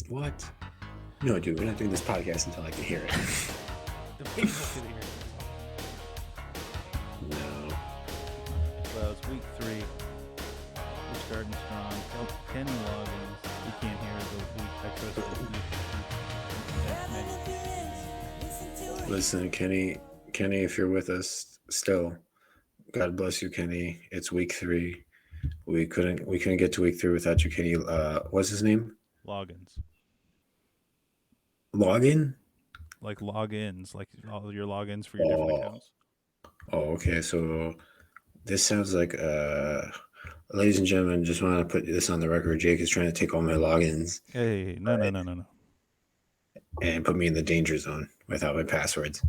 What? No, dude, we're not doing this podcast until I can hear it. The people can hear it. No. Well, it's week 3. We're starting strong. Kenny Loggins. We can't hear it, but I trust that Listen, Kenny, if you're with us still, God bless you, Kenny. It's week 3. We couldn't get to week 3 without you, Kenny. What's his name? Logins. Login? Like logins, like all your logins for your different Oh, accounts. okay. So this sounds like, ladies and gentlemen, just want to put this on the record. Jake is trying to take all my logins Hey, no, no, no, no, no. and put me in the danger zone without my passwords.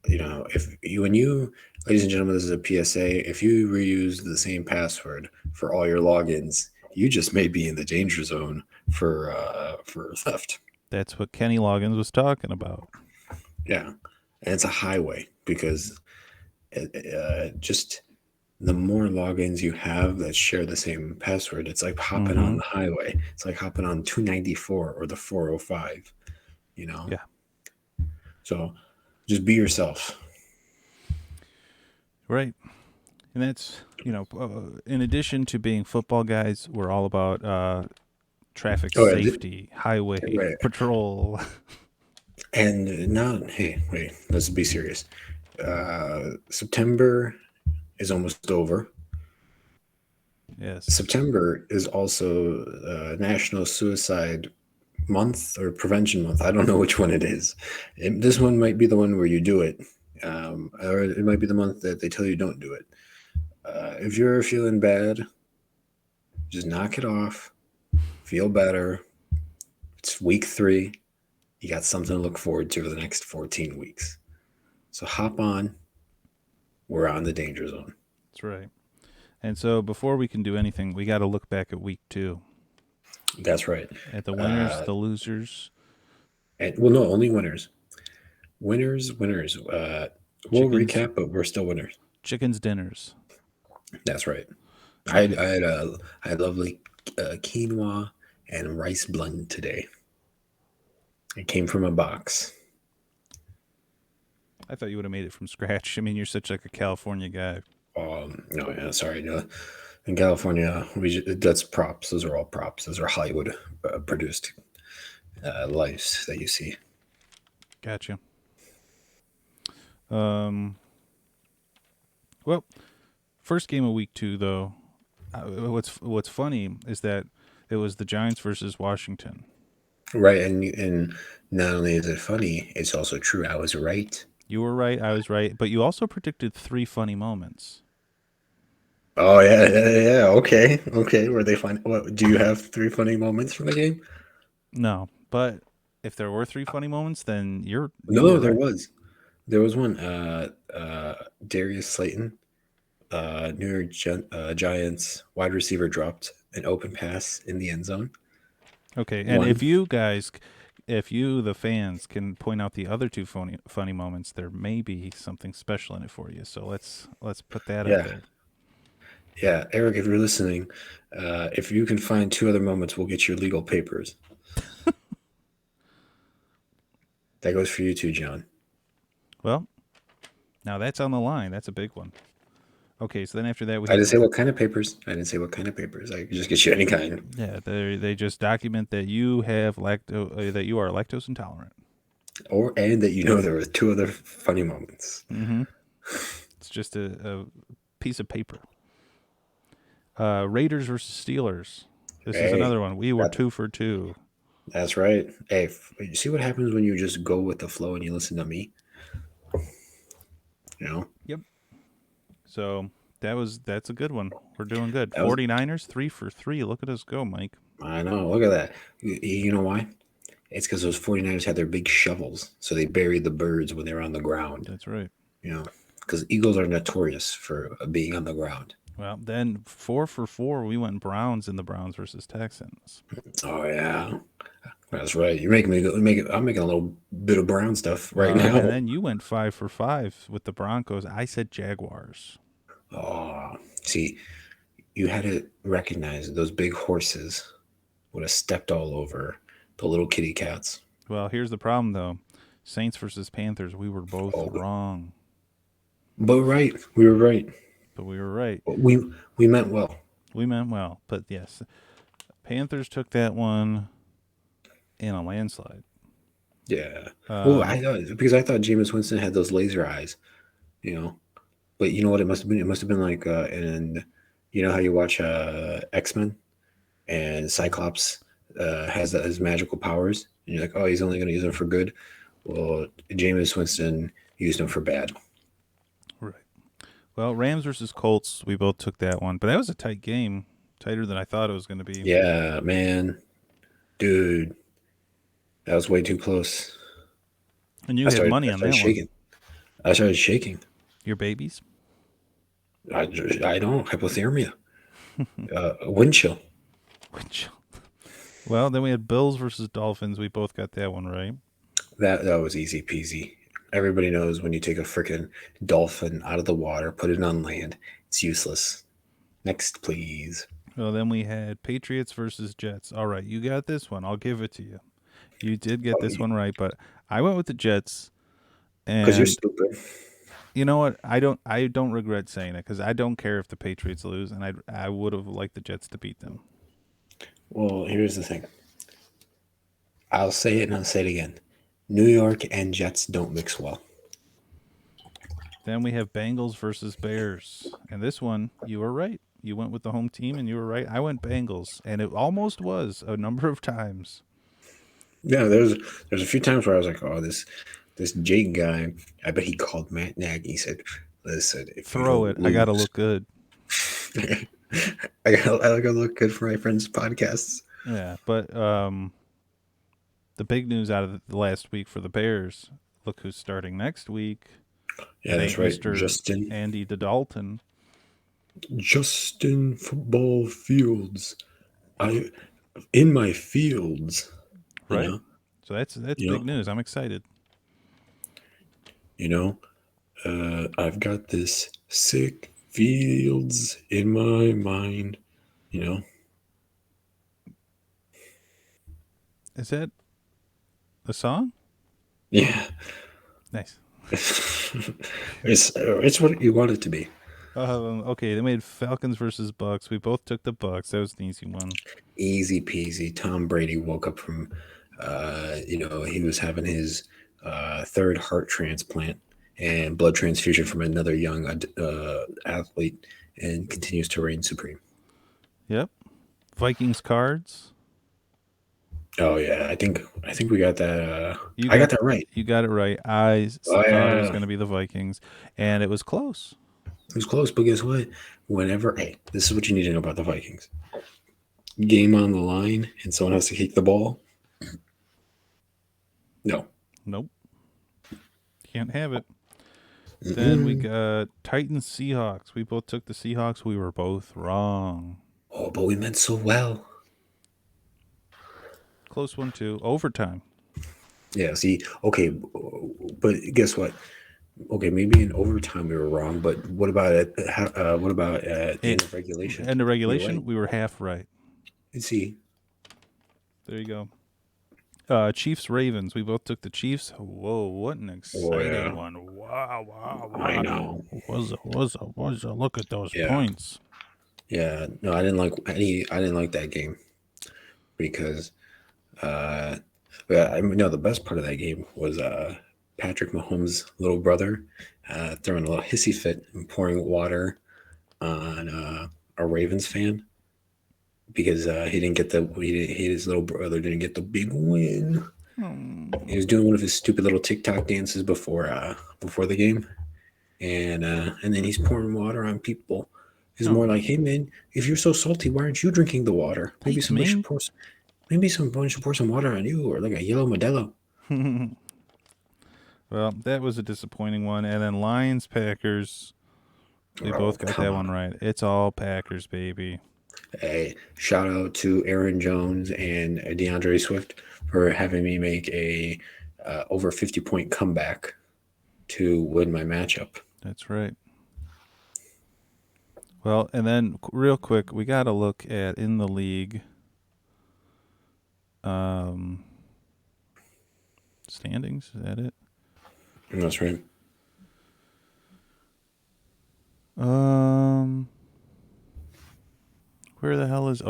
When you, ladies and gentlemen, this is a PSA. If you reuse the same password for all your logins, you just may be in the danger zone for theft. That's what Kenny Loggins was talking about. Yeah, and it's a highway because just the more logins you have that share the same password, it's like hopping Mm-hmm. on the highway. It's like hopping on 294 or the 405. You know, Yeah, so just be yourself. right. And that's, in addition to being football guys, we're all about traffic Oh, yeah, safety, highway right. patrol. And now, hey, wait, let's be serious. September is almost over. Yes. September is also National Suicide Month or Prevention Month. I don't know which one it is. This one might be the one where you do it, or it might be the month that they tell you don't do it. If you're feeling bad, just knock it off. Feel better. It's week 3. You got something to look forward to for the next 14 weeks. So hop on. We're on the danger zone. That's right. And so before we can do anything, we got to look back at week 2 That's right. at the winners, Uh, the losers, and well, no, only winners. Winners. We'll chickens, recap, but we're still winners. chickens dinners. That's right. I had Okay. I had I had lovely quinoa and rice blend today. It came from a box. I thought you would have made it from scratch. I mean, you're such like a California guy. No, yeah, sorry. No, in California, that's props. Those are all props. Those are Hollywood produced lives that you see. Gotcha. Um. Well, first game of week 2 though. What's funny is that it was the Giants versus Washington. Right, and not only is it funny, it's also true. I was right. You were right. I was right. But you also predicted 3 funny moments. Oh yeah, yeah. Okay. Were they funny? What do you have 3 funny moments from the game? No, but if there were 3 funny moments, then you No, were there right. was. There was one. Darius Slayton, New York Giants wide receiver dropped an open pass in the end zone. Okay, and One. if you, the fans, can point out the other 2 funny moments, there may be something special in it for you. So let's put that out Yeah, there. yeah. Eric, if you're listening, if you can find 2 other moments, we'll get your legal papers. That goes for you too, John. Well, now that's on the line. That's a big one. Okay, so then after that we I had didn't say what kind of papers. I didn't say what kind of papers. I could just get you any kind. they just document that you have that you are lactose intolerant. Or and that there were 2 other funny moments. Mm-hmm. It's just a piece of paper. Raiders versus Steelers. This is Hey, another one. We were that 2 for 2. that's right. Hey, you see what happens when you just go with the flow and you listen to me? You know, Yep. So that's a good one. We're doing good. that was 49ers 3 for 3. Look at us go, Mike. I know. Look at that. You know why? It's because those 49ers had their big shovels, so they buried the birds when they were on the ground. That's right. You know, because Eagles are notorious for being on the ground. Well, then 4 for 4. We went Browns in the Browns versus Texans. Oh yeah, that's right. You're making me I'm making a little bit of brown stuff right And now. then you went 5 for 5 with the Broncos. I said Jaguars. Oh, see, you had to recognize those big horses would have stepped all over the little kitty cats. Well, here's the problem though. Saints versus Panthers. We were both Oh, wrong, but right, we were right. but we were right. We meant well. We meant well, but yes, Panthers took that one in a landslide. Yeah. Well, Um, I thought because I thought Jameis Winston had those laser eyes, you know. But you know what? It must have been. It must have been like in, you know how you watch X-Men and Cyclops has his magical powers, and you're like, oh, he's only going to use them for good. Well, Jameis Winston used them for bad. right. Well, Rams versus Colts. We both took that one, but that was a tight game, tighter than I thought it was going to be. Yeah, man, dude, that was way too close. And you had money I on started that one. shaking. I started shaking. Your babies. I don't hypothermia, wind chill. Which, well, then we had Bills versus Dolphins. We both got that one right. That was easy peasy. Everybody knows when you take a freaking dolphin out of the water, put it on land, it's useless. Next, please. Well, then we had Patriots versus Jets. All right, you got this one. I'll give it to you. You did get Oh, this one right, but I went with the Jets. because you're And stupid. you know what? I don't regret saying it because I don't care if the Patriots lose, and I would have liked the Jets to beat them. Well, here's the thing. I'll say it and I'll say it again. New York and Jets don't mix well. Then we have Bengals versus Bears, and this one you were right. You went with the home team, and you were right. I went Bengals, and it almost was a number of times. Yeah, there's a few times where I was like, oh, this Jake guy. I bet he called Matt Nagy. He said, listen, if you Throw don't it. I gotta lose, look good. I gotta look good for my friends' podcasts. Yeah, but the big news out of the last week for the Bears. Look who's starting next week. Yeah, It that's ain't right. Mister Andy Dalton. Justin Football Fields. I in my fields, you Right. know, So that's you big know, news. I'm excited. you know. I've got this sick fields in my mind, you know. Is that a song? Yeah, Nice. it's what you want it to be. Okay, they made Falcons versus Bucks. We both took the Bucks. That was an easy one. Easy peasy. Tom Brady woke up from, he was having his third heart transplant and blood transfusion from another young athlete, and continues to reign supreme. Yep. Vikings cards. Oh yeah, I think we got that. You I got got that right. you got it right. I Oh thought it was yeah, going to be the Vikings, and it was close. it was close, but guess what? Whenever, hey, this is what you need to know about the Vikings. Game on the line, and someone has to kick the ball. No. Nope. Can't have it. Then we Mm-mm. got Titans Seahawks. We both took the Seahawks. We were both wrong. Oh, but we meant so well. Close one too. Overtime. Yeah. See, okay, but guess what? Okay, maybe in overtime we were wrong, but what about at the end It of regulation? End of We were right. regulation. We were half right. And see, There you go. Chiefs Ravens. We both took the Chiefs. Whoa, what an oh exciting yeah, one! Wow, wow, I wow. know. Was a look at those Yeah, points. yeah. No, I didn't like any. I didn't like that game because uh, yeah, I mean, no. The best part of that game was Patrick Mahomes' little brother throwing a little hissy fit and pouring water on a Ravens fan because he didn't get his little brother didn't get the big win. He Hmm. was doing one of his stupid little TikTok dances before the game, and then he's pouring water on people. He's more like, Oh, hey man, if you're so salty, why aren't you drinking the water? thanks, man. Maybe somebody should pour some water on you, or like a yellow Modelo. Well, that was a disappointing one. And then Lions Packers. We Oh both got come that on! one right. It's all Packers, baby. Hey, shout out to Aaron Jones and DeAndre Swift for having me make a over 50-point comeback to win my matchup. That's right. Well, and then real quick, we got to look at in the league. standings. Is that it? That's right. Um, where the hell is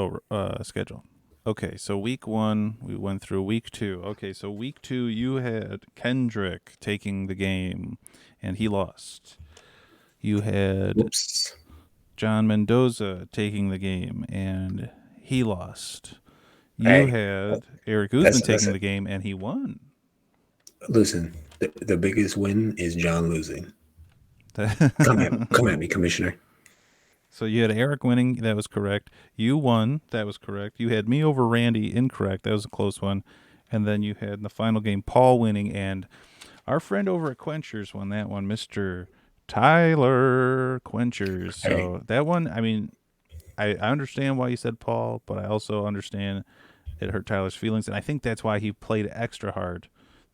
schedule? Okay, so week 1 we went through. Week 2. Okay, so week 2 you had Kendrick taking the game, and he lost. You had Whoops. John Mendoza taking the game, and he lost. You Hey, had Eric Guzman that's taking it. the game, and he won. Listen, the biggest win is John losing. Come at me, Commissioner. So you had Eric winning. That was correct. You won. That was correct. You had me over Randy. Incorrect. That was a close one. And then you had in the final game Paul winning, and our friend over at Quenchers won that one, Mr. Tyler Quenchers. Hey, So that one, I mean, I understand why you said Paul, but I also understand it hurt Tyler's feelings, and I think that's why he played extra hard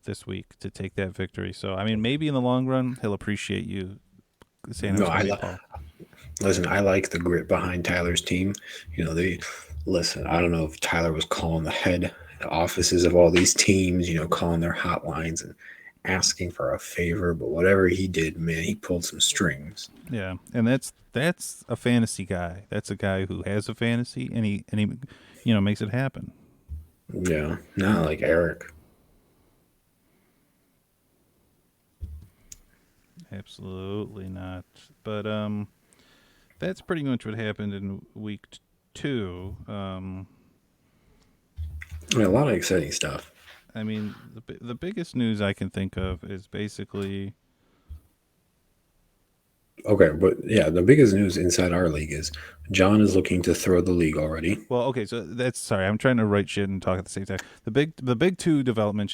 this week to take that victory. So I mean, maybe in the long run he'll appreciate you saying it no, was going to be Paul. listen. I like the grit behind Tyler's team. They listen. I don't know if Tyler was calling the head offices of all these teams. Calling their hotlines and asking for a favor. But whatever he did, man, he pulled some strings. Yeah, and that's a fantasy guy. That's a guy who has a fantasy, and he makes it happen. Yeah, not like Eric. Absolutely not. But that's pretty much what happened in week 2. I mean, a lot of exciting stuff. I mean, the biggest news I can think of is basically Okay, but yeah, the biggest news inside our league is John is looking to throw the league already. well, okay. So that's sorry. I'm trying to write shit and talk at the same time. The big two developments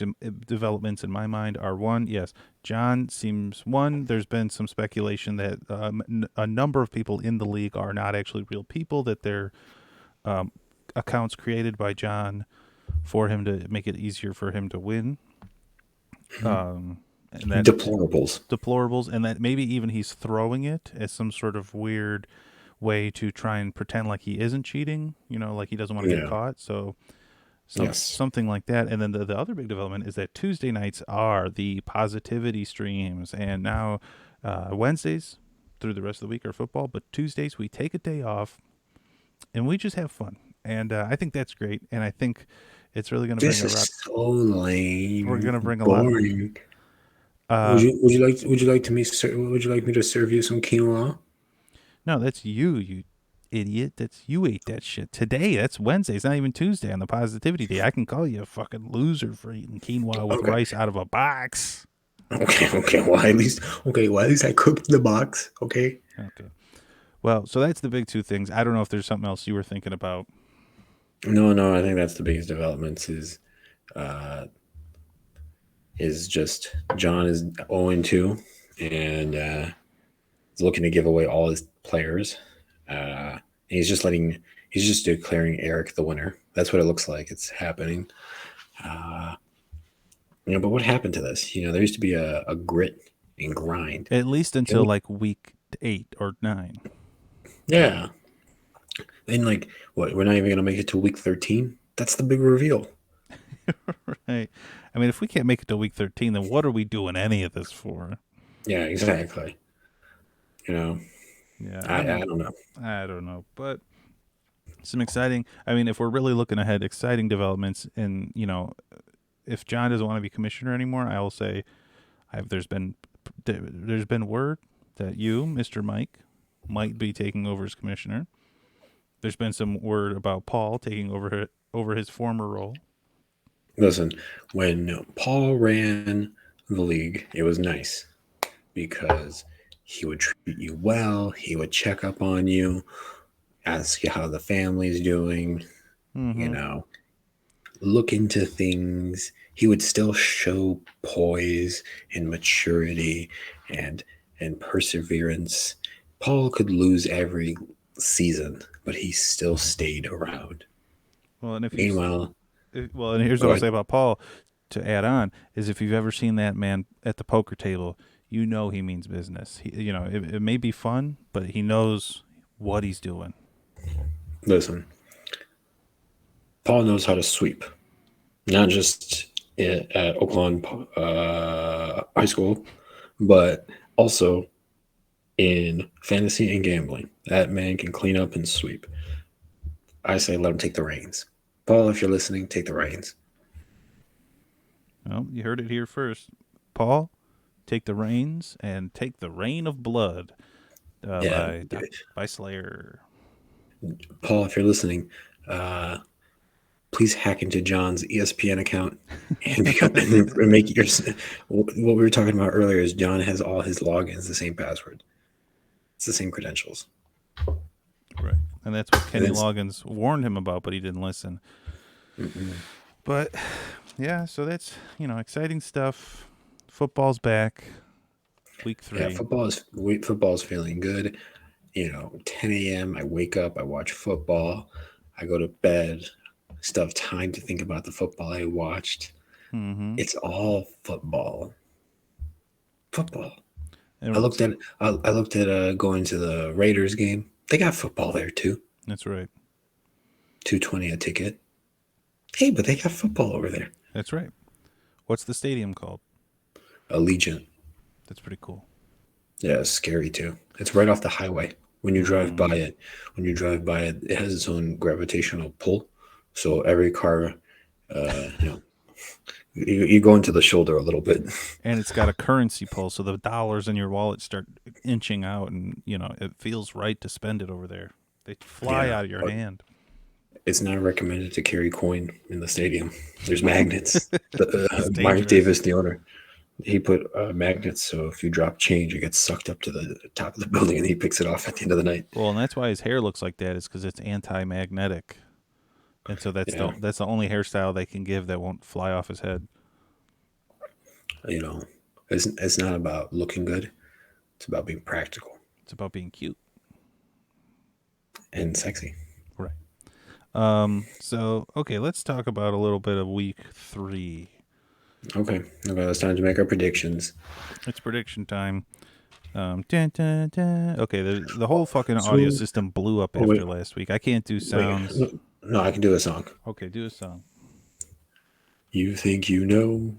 in my mind are one. Yes, John seems one. There's been some speculation that a number of people in the league are not actually real people. That they're accounts created by John for him to make it easier for him to win. And that Deplorables. deplorables, and that maybe even he's throwing it as some sort of weird way to try and pretend like he isn't cheating, like he doesn't want to get Yeah. caught. So Yes. something like that. And then the other big development is that Tuesday nights are the positivity streams, and now Wednesdays through the rest of the week are football, but Tuesdays we take a day off and we just have fun. And I think that's great, and I think it's really going to bring This a is lot. so We're lame, going to bring a lot. boring. Uh, Would you like to me would you like me to serve you some quinoa? No, that's you idiot. That's you ate that shit today. That's Wednesday. It's not even Tuesday on the positivity day. I can call you a fucking loser for eating quinoa with Okay. rice out of a box. Okay. Well, at least I cooked the box. Okay. Okay. Well, so that's the big two things. I don't know if there's something else you were thinking about. No. I think that's the biggest developments is just John is 0-2 and is looking to give away all his players. He's just declaring Eric the winner. That's what it looks like. It's happening. Uh, but what happened to this? There used to be a grit and grind. At least until like week 8 or 9. Yeah. And like, what? We're not even gonna make it to week 13. That's the big reveal. Right. I mean, if we can't make it to week 13, then what are we doing any of this for? Yeah, exactly. You know, Yeah, I don't know. I don't know, but some exciting. I mean, if we're really looking ahead, exciting developments, and if John doesn't want to be commissioner anymore, I will say, there's been word that you, Mister Mike, might be taking over as commissioner. There's been some word about Paul taking over his former role. Listen, when Paul ran the league, it was nice because he would treat you well. He would check up on you, ask you how the family's doing. You Mm-hmm. know, look into things. He would still show poise and maturity and perseverance. Paul could lose every season, but he still stayed around. Well, and Meanwhile, well, and here's what go I'll ahead. say about Paul to add on is if you've ever seen that man at the poker table, you know he means business. It may be fun, but he knows what he's doing. Listen, Paul knows how to sweep, not just at Oakland High School, but also in fantasy and gambling. That man can clean up and sweep. I say let him take the reins. Paul, if you're listening, take the reins. Well, you heard it here first. Paul, take the reins and take the reign of blood Yeah, by Slayer. Paul, if you're listening, uh, please hack into John's ESPN account and become and make your. What we were talking about earlier is John has all his logins the same password. It's the same credentials. Right. And that's what And Kenny then, Loggins warned him about, but he didn't listen. But yeah, so that's, exciting stuff. Football's back. Week yeah, 3. football is feeling good. 10 a.m. I wake up, I watch football, I go to bed. Still have time to think about the football I watched. Mm-hmm. It's all football. Football. I And looked at I looked at going to the Raiders game. They got football there too. that's right. 220 a ticket. Hey, but they got football over there. That's right. What's the stadium called? Allegiant. That's pretty cool. Yeah, it's scary too. It's right off the highway. When you drive by Mm. it, it has its own gravitational pull. So every car, uh, you know, you go into the shoulder a little bit. And it's got a currency pull, so the dollars in your wallet start inching out, and it feels right to spend it over there. They fly Yeah, out of your but hand. it's not recommended to carry coin in the stadium. There's magnets. It's Mark dangerous. Davis, the owner, he put magnets so if you drop change, it gets sucked up to the top of the building, and he picks it off at the end of the night. Well, and that's why his hair looks like that, is because it's anti-magnetic, and so Yeah, that's the only hairstyle they can give that won't fly off his head. you know, it's not about looking good. It's about being practical It's about being cute, and sexy. right? So okay, let's talk about a little bit of week 3. Okay, it's time to make our predictions. It's prediction time. Dun, dun, dun. Okay, the whole fucking audio So, system blew up oh after wait, last week. I can't do wait, sounds. no, no, I can do a song. Okay, do a song. You think you know,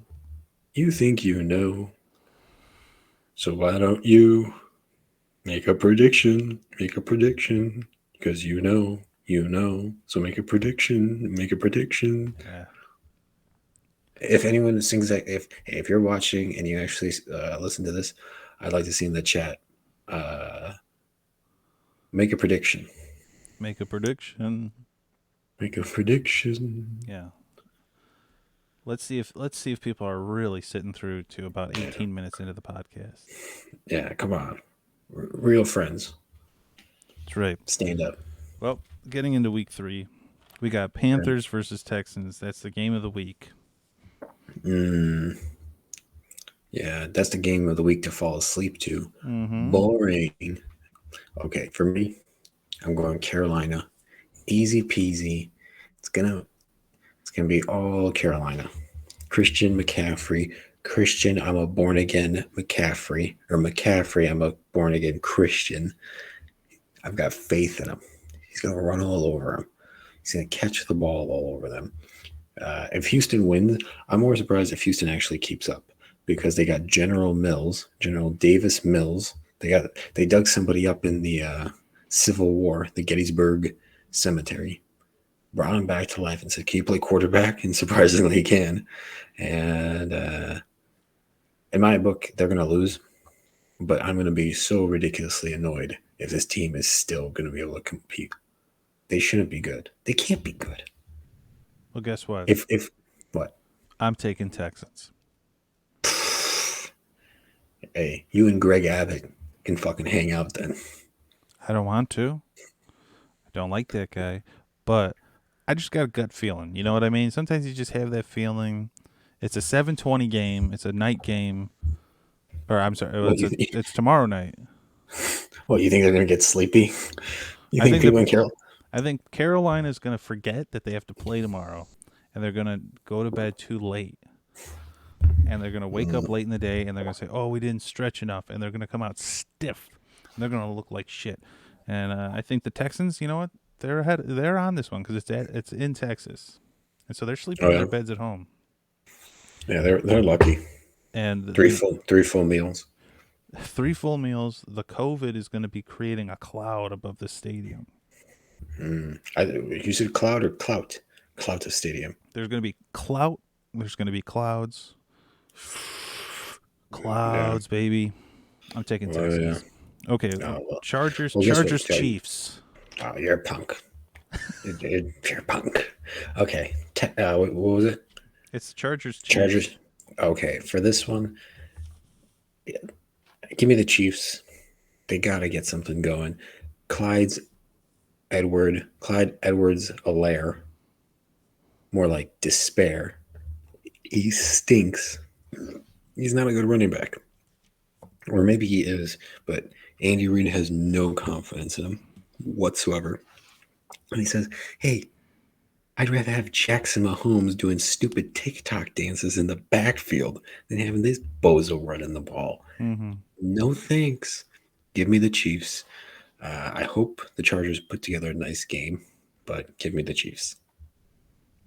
you think you know. So why don't you make a prediction? Make a prediction, because you know. So make a prediction. Make a prediction. Yeah. If anyone sings that, if you're watching and you actually listen to this, I'd like to see in the chat. Uh, make a prediction. Make a prediction. Make a prediction. Yeah. Let's see if people are really sitting through to about Yeah, 18 minutes into the podcast. yeah. Come on, real friends, That's right. stand up. Well, getting into week 3, we got Panthers versus Texans. That's the game of the week. Mm, yeah, that's the game of the week to fall asleep to. Mm-hmm. Boring. Okay, for me, I'm going Carolina. Easy peasy. It's gonna it's gonna be all Carolina. Christian McCaffrey. Christian, I'm a born again McCaffrey. Or McCaffrey, I'm a born again Christian. I've got faith in him. He's gonna run all over him. He's gonna catch the ball all over them. If Houston wins, I'm more surprised if Houston actually keeps up because they got General Mills, General Davis Mills. They dug somebody up in the Civil War, the Gettysburg Cemetery, brought him back to life and said, "Can you play quarterback?" And surprisingly, he can. And in my book, they're going to lose, but I'm going to be so ridiculously annoyed if this team is still going to be able to compete. They shouldn't be good. They can't be good. Well, guess what? If what? I'm taking Texans. Hey, you and Greg Abbott can fucking hang out then. I don't want to. I don't like that guy, but I just got a gut feeling. You know what I mean? Sometimes you just have that feeling. It's a 7:20 game. It's a night game. Or I'm sorry, What you it's tomorrow night. what you think they're gonna get sleepy? You I think think that people in Carol? I think Carolina is going to forget that they have to play tomorrow, and they're going to go to bed too late, and they're going to wake up late in the day, and they're going to say, "Oh, we didn't stretch enough," and they're going to come out stiff, and they're going to look like shit. And I think the Texans, you know what? They're ahead. They're on this one because it's in Texas, and so they're sleeping Oh in their yeah. beds at home. Yeah, they're lucky. And Three full meals. 3 full meals. The COVID is going to be creating a cloud above the stadium. You said cloud or clout? Clout of stadium. There's going to be clout. There's going to be clouds. Yeah. Clouds, baby. I'm taking Well, yeah. Texans. Okay, Oh well. Chargers. Well, guess what? Chargers. Chiefs. Oh, you're a punk. You're a punk. Okay. What was it? It's Chargers. Chargers. Chiefs. Okay. For this one, give me the Chiefs. They gotta get something going. Clyde's Clyde Edwards Alaire. More like despair. He stinks. He's not a good running back. Or maybe he is, but Andy Reid has no confidence in him whatsoever. And he says, hey, I'd rather have Jackson Mahomes doing stupid TikTok dances in the backfield than having this bozo running the ball. Mm-hmm. No thanks. Give me the Chiefs. I hope the Chargers put together a nice game, but give me the Chiefs.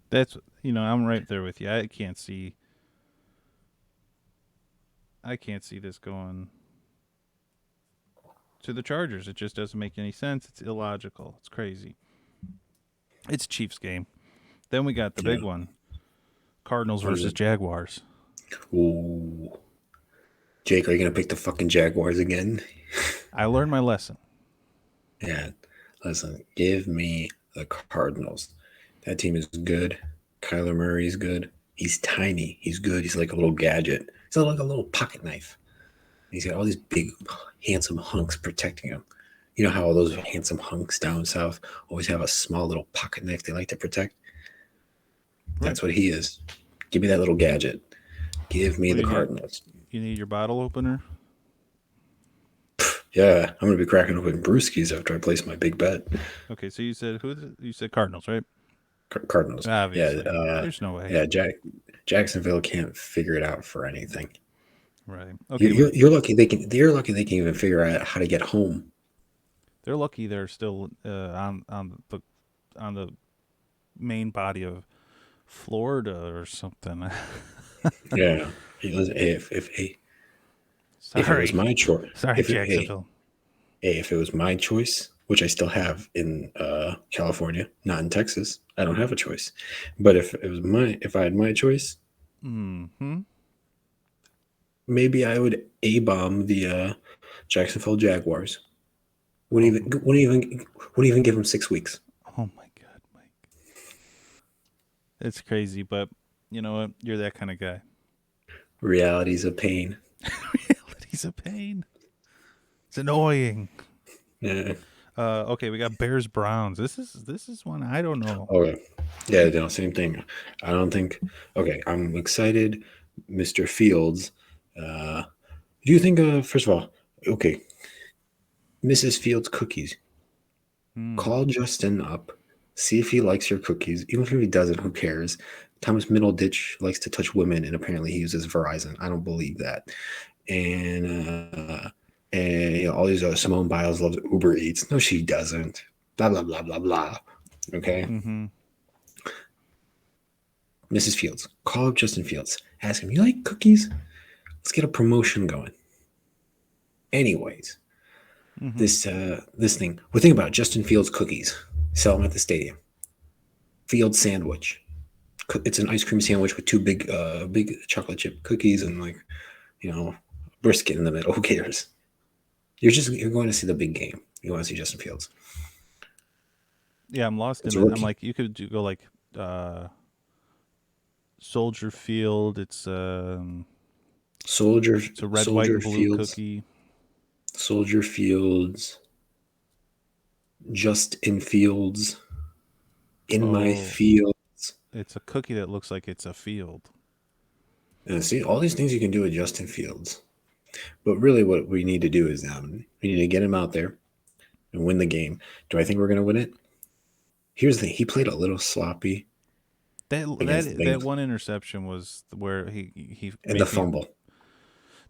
That's I'm right there with you. I can't see. I can't see this going to the Chargers. It just doesn't make any sense. It's illogical. It's crazy. It's Chiefs game. Then we got the Yeah. big one: Cardinals What is versus it? Jaguars. Ooh. Jake, are you going to pick the fucking Jaguars again? I learned my lesson. Yeah. Listen, give me the Cardinals. That team is good. Kyler Murray's good. He's tiny. He's good. He's like a little gadget. He's like a little pocket knife. He's got all these big, handsome hunks protecting him. You know how all those handsome hunks down south always have a small little pocket knife they like to protect? Right. That's what he is. Give me that little gadget. Give me What do the you need? Cardinals. You need your bottle opener. Yeah, I'm going to be cracking open brewskis after I place my big bet. Okay, so you said who? You said Cardinals, right? Cardinals. Yeah, Obviously. There's no way. yeah. Jacksonville can't figure it out for anything. Right. You- Okay. You're, you're lucky they can. They're lucky they can even figure out how to get home. They're lucky they're still on the main body of Florida or something. Yeah. If it was Sorry. my choice, Sorry, if it, hey, Jacksonville. hey, if it was my choice, which I still have in California, not in Texas, I don't have a choice. But if I had my choice, Hmm. maybe I would a bomb the Jacksonville Jaguars. Oh, Wouldn't even give them 6 weeks. oh my God, Mike. It's crazy, but you know what? You're that kind of guy. Realities of pain. Reality's a pain. It's annoying. Yeah. Okay, we got Bears Browns. This is one I don't know. Okay. Yeah, no, same thing. I don't think. Okay, I'm excited, Mr. Fields. Uh, do you think? First of all, okay, Mrs. Fields cookies. Hmm. Call Justin up, see if he likes your cookies. Even if he doesn't, who cares? Thomas Middleditch likes to touch women, and apparently he uses Verizon. I don't believe that. And you know, all these Simone Biles loves Uber Eats. No, she doesn't. Blah blah blah blah blah. Okay, Mm-hmm. Mrs. Fields, call up Justin Fields. Ask him, you like cookies? Let's get a promotion going. Anyways, Mm-hmm. this thing. We're thinking about Justin Fields cookies. Sell them at the stadium. Field sandwich. It's an ice cream sandwich with two big chocolate chip cookies and like you know brisket in the middle. Who cares? You're going to see the big game. You want to see Justin Fields. Yeah, I'm lost It's in a it. I'm rookie. like, you could go like uh, Soldier Field. It's a red, white, Soldier and blue Fields, cookie. Soldier Fields, Justin Fields, in my Oh, field. it's a cookie that looks like it's a field. And see, all these things you can do with Justin Fields. But really, what we need to do is we need to get him out there and win the game. Do I think we're going to win it? Here's the thing: he played a little sloppy That against the that Bengals one interception was where he and the made me fumble.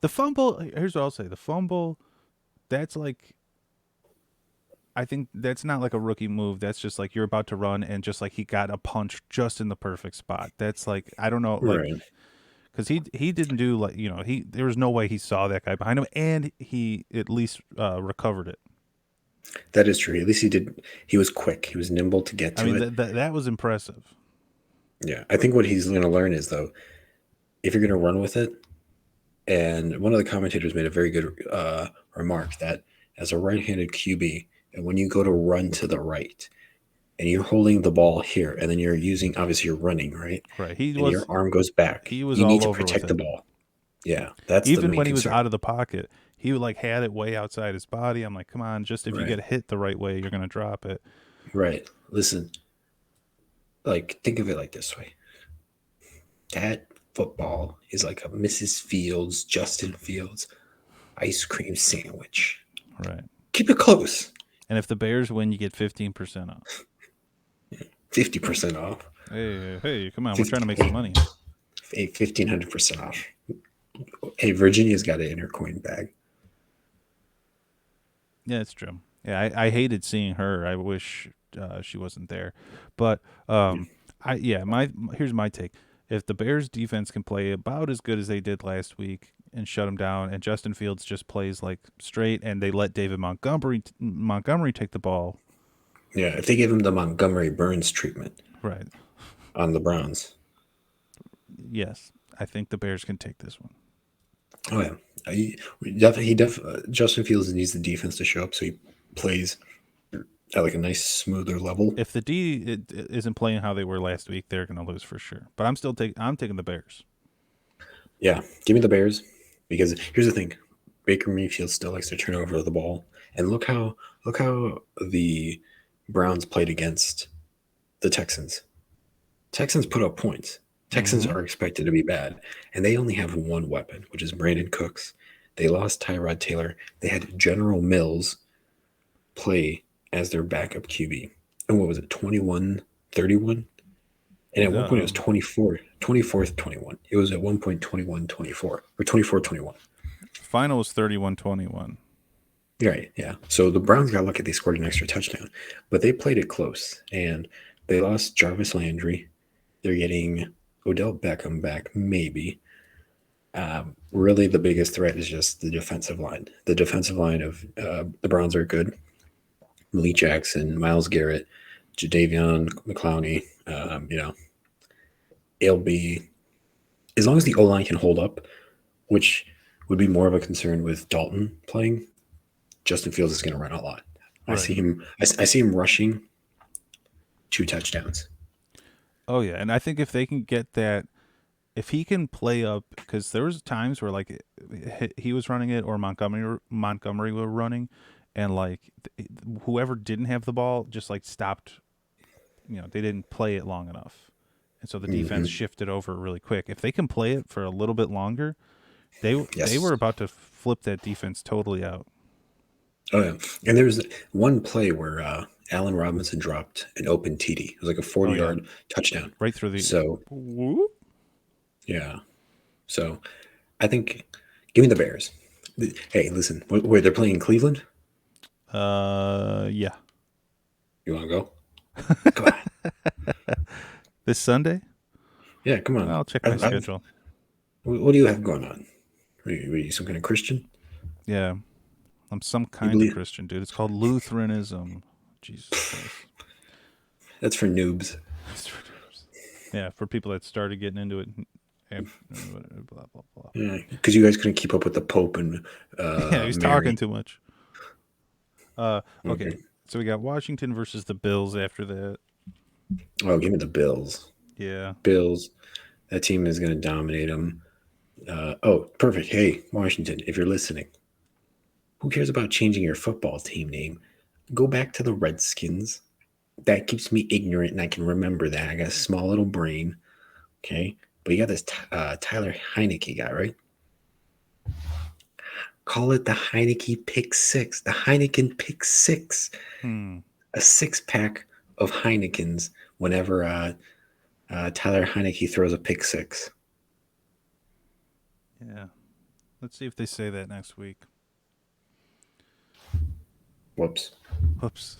the fumble. Here's what I'll say: the fumble. That's like, I think that's not like a rookie move. That's just like you're about to run and just like he got a punch just in the perfect spot. That's like, I don't know, like, Right. because he didn't do like he there was no way he saw that guy behind him, and he at least recovered it. That is true. At least he did. He was quick. He was nimble to get I to mean it. that was impressive. Yeah, I think what he's going to learn is though, if you're going to run with it, and one of the commentators made a very good remark that as a right-handed QB, and when you go to run to the right, and you're holding the ball here, and then you're using obviously you're running right, Right. and your arm goes back, He was you need all to over with protect the it. ball. Yeah, that's the Even main when he was concern. out of the pocket, he like had it way outside his body. I'm like, come on, just if you Right, get hit the right way, you're gonna drop it. right. Listen, like think of it like this way: that football is like a Mrs. Fields, Justin Fields ice cream sandwich. Right. Keep it close. And if the Bears win, you get 15% off. 50% off. Hey, hey, come on, we're trying to 50, make some money. 1,500% off. Hey, Virginia's got it in her coin bag. Yeah, it's true. Yeah, I hated seeing her. I wish she wasn't there. But my here's my take. If the Bears defense can play about as good as they did last week and shut them down, and Justin Fields just plays like straight, and they let David Montgomery take the ball, Yeah, if they give him the Montgomery Burns treatment right? on the Browns. Yes, I think the Bears can take this one. Oh yeah, Justin Fields needs the defense to show up, so he plays at like a nice smoother level. If the isn't playing how they were last week, they're going to lose for sure. But I'm taking the Bears. Yeah, give me the Bears because here's the thing: Baker Mayfield still likes to turn over the ball, and look how the Browns played against the Texans. Texans put up points. Texans Mm-hmm. are expected to be bad, and they only have one weapon, which is Brandon Cooks. They lost Tyrod Taylor. They had General Mills play as their backup QB. And what was it, 21-31? And at one point it was Um, 24-21. It was at one point 21-24 or 24-21. Final was 31-21. Right, yeah. So the Browns got lucky they scored an extra touchdown, but they played it close, and they lost Jarvis Landry. They're getting Odell Beckham back, maybe. Really, the biggest threat is just the defensive line. The defensive line of the Browns are good. Malik Jackson, Miles Garrett, Jadavion McClowney. It'll be as long as the O line can hold up, which would be more of a concern with Dalton playing. Justin Fields is going to run a lot. I Right. see him. I see him rushing 2 touchdowns. Oh yeah, and I think if they can get that, if he can play up, because there was times where like he was running it or Montgomery were running, and like whoever didn't have the ball just like stopped. They didn't play it long enough, and so the defense Hmm. shifted over really quick. If they can play it for a little bit longer, they Yes. were about to flip that defense totally out. Oh yeah. And there was one play where Allen Robinson dropped an open TD. It was like a Oh yeah, 40-yard touchdown. right through the. So Whoop. yeah. So I think give me the Bears. Hey, listen. Wait, they're playing Cleveland. Yeah. You want to go? Come on. This Sunday, Yeah, come on. I'll check my schedule. What do you have going on? Are you some kind of Christian? Yeah, I'm some You kind of believe Christian, dude. It's called Lutheranism. Jesus Christ. that's for noobs? Yeah, for people that started getting into it. And blah blah blah. Yeah, because you guys couldn't keep up with the Pope and Yeah, he's talking Mary. too much. Okay. Okay. So we got Washington versus the Bills after that. Oh, give me the Bills. Yeah. Bills. That team is going to dominate them. Oh, perfect. Hey, Washington, if you're listening, who cares about changing your football team name? Go back to the Redskins. That keeps me ignorant, and I can remember that. I got a small little brain. Okay, but you got this Tyler Heineke guy, right? Call it the Heineke Pick Six, the Heineken Pick Six, Hmm. a six-pack of Heinekens whenever Tyler Heineke throws a pick six. Yeah. Let's see if they say that next week. Whoops. Whoops.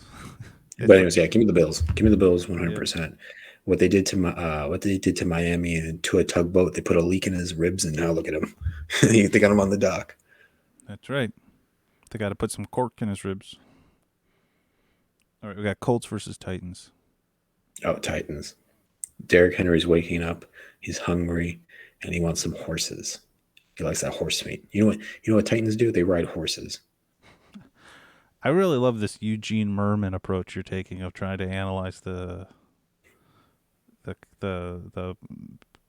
But It's like, anyways, yeah, give me the Bills. Give me the Bills yep. 100%. what they did to Miami and to a tugboat. They put a leak in his ribs, and now look at him. They got him on the dock. That's right. They got to put some cork in his ribs. All right, we got Colts versus Titans. Oh, Titans. Derrick Henry's waking up. He's hungry, and he wants some horses. He likes that horse meat. You know what? You know what Titans do? They ride horses. I really love this Eugene Merman approach you're taking of trying to analyze the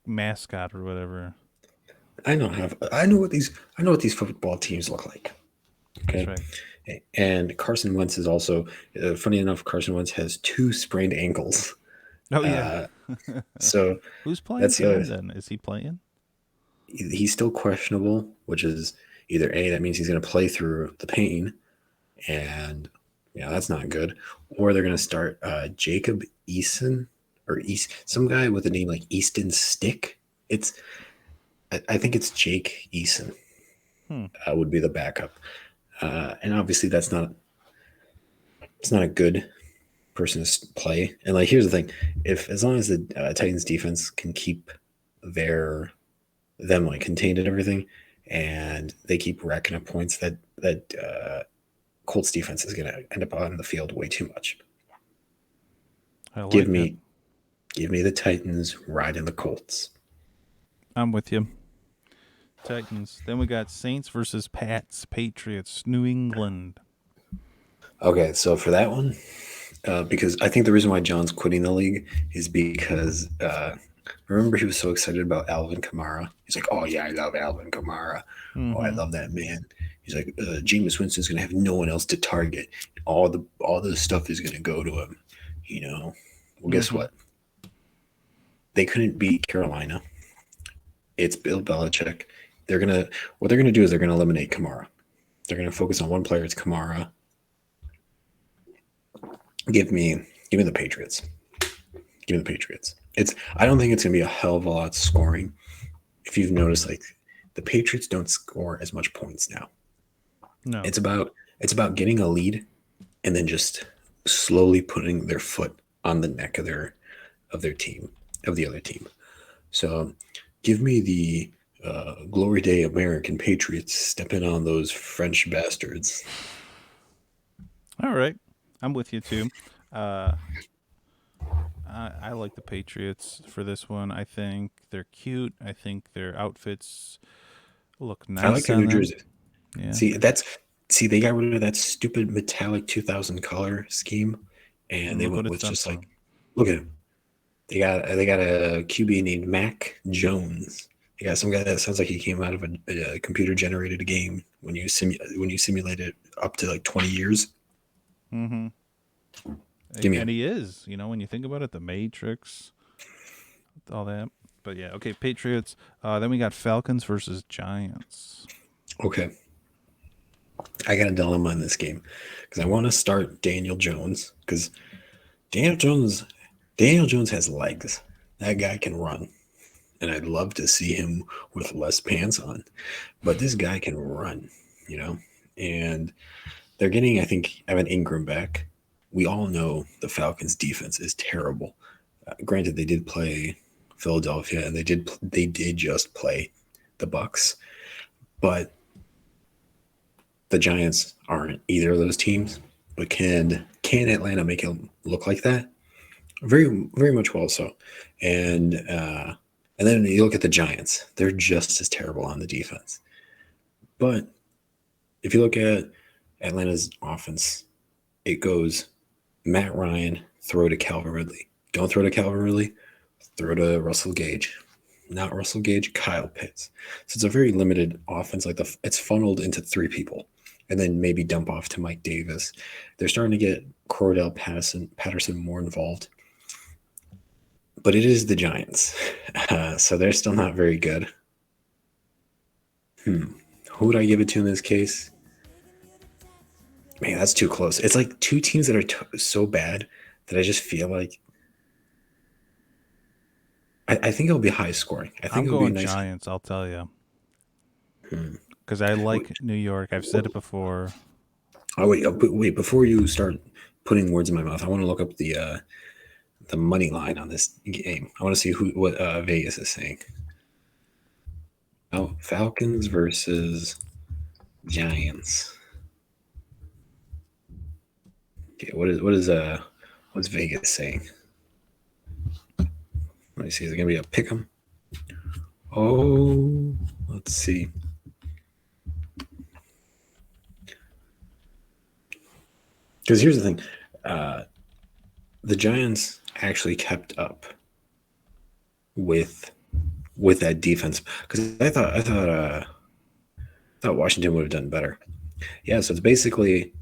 mascot or whatever. I know what these football teams look like. That's Okay, right. and Carson Wentz is also funny enough. Carson Wentz has two sprained ankles. Oh yeah. Uh, so Who's playing that's for the them other. then? Is he playing? He's still questionable, which is either a that means he's going to play through the pain, and yeah, that's not good. Or they're going to start Jacob Eason or East, some guy with a name like Easton Stick. It's I think it's Jake Eason Hmm. would be the backup, and obviously that's not it's not a good person to play. And like here's the thing: if as long as the Titans defense can keep their them like contained and everything, and they keep racking up points, that Colts defense is going to end up on the field way too much. I Give like it. me give me the Titans riding the Colts. I'm with you. Titans. Then we got Saints versus Pats, Patriots, New England. Okay, so for that one, because I think the reason why John's quitting the league is because remember he was so excited about Alvin Kamara. He's like, "Oh yeah, I love Alvin Kamara. Oh, I Mm-hmm. love that man." He's like, "Jameis Winston's gonna have no one else to target. All the stuff is gonna go to him." You know. Well, guess Mm-hmm. what? They couldn't beat Carolina. It's Bill Belichick. They're gonna what they're gonna do is they're gonna eliminate Kamara. They're gonna focus on one player. It's Kamara. Give me the Patriots. Give me the Patriots. It's I don't think it's gonna be a hell of a lot scoring. If you've noticed, like the Patriots don't score as much points now. No. It's about getting a lead and then just slowly putting their foot on the neck of their team of the other team. So give me the glory day American Patriots stepping on those French bastards. All right. I'm with you too. Uh, I like the Patriots for this one. I think they're cute. I think their outfits look I like nice their on New them. Jersey. Yeah. See they got rid of that stupid metallic 2000 color scheme, and And they look what went it's with done just for like them. look at him. They got a QB named Mac Jones. They got some guy that sounds like he came out of a computer generated game when you simulate it up to like 20 years. Mm-hmm. Give me And him. he is, when you think about it, the Matrix, all that. But yeah, okay, Patriots. Then we got Falcons versus Giants. Okay, I got a dilemma in this game because I want to start Daniel Jones because Daniel Jones Daniel Jones has legs. That guy can run, and I'd love to see him with less pants on. But this guy can run, you know, and they're getting, I think, Evan Ingram back. We all know the Falcons' defense is terrible. Granted, they did play Philadelphia, and they did just play the Bucks, but the Giants aren't either of those teams. But can Atlanta make it look like that? Very very much well so, and then you look at the Giants; they're just as terrible on the defense. But if you look at Atlanta's offense, it goes Matt Ryan, throw to Calvin Ridley. Don't throw to Calvin Ridley, throw to Russell Gage. Not Russell Gage, Kyle Pitts. So it's a very limited offense. Like it's funneled into three people, and then maybe dump off to Mike Davis. They're starting to get Cordell Patterson more involved, but it is the Giants, so they're still not very good. Hmm. Who would I give it to in this case? Man, that's too close. It's like two teams that are so bad that I just feel like I think it'll be high scoring. I think I'm it'll be a going nice. Giants, I'll tell you. Hmm. Because I Wait, like New York. I've said it before. oh wait, wait! Before you start putting words in my mouth, I want to look up the money line on this game. I want to see what Vegas is saying. Oh, Falcons versus Giants. Okay, what's Vegas saying? Let me see. Is it gonna be a pick 'em? Oh, let's see. Because here's the thing, the Giants actually kept up with that defense. Because I thought Washington would have done better. Yeah, so it's basically,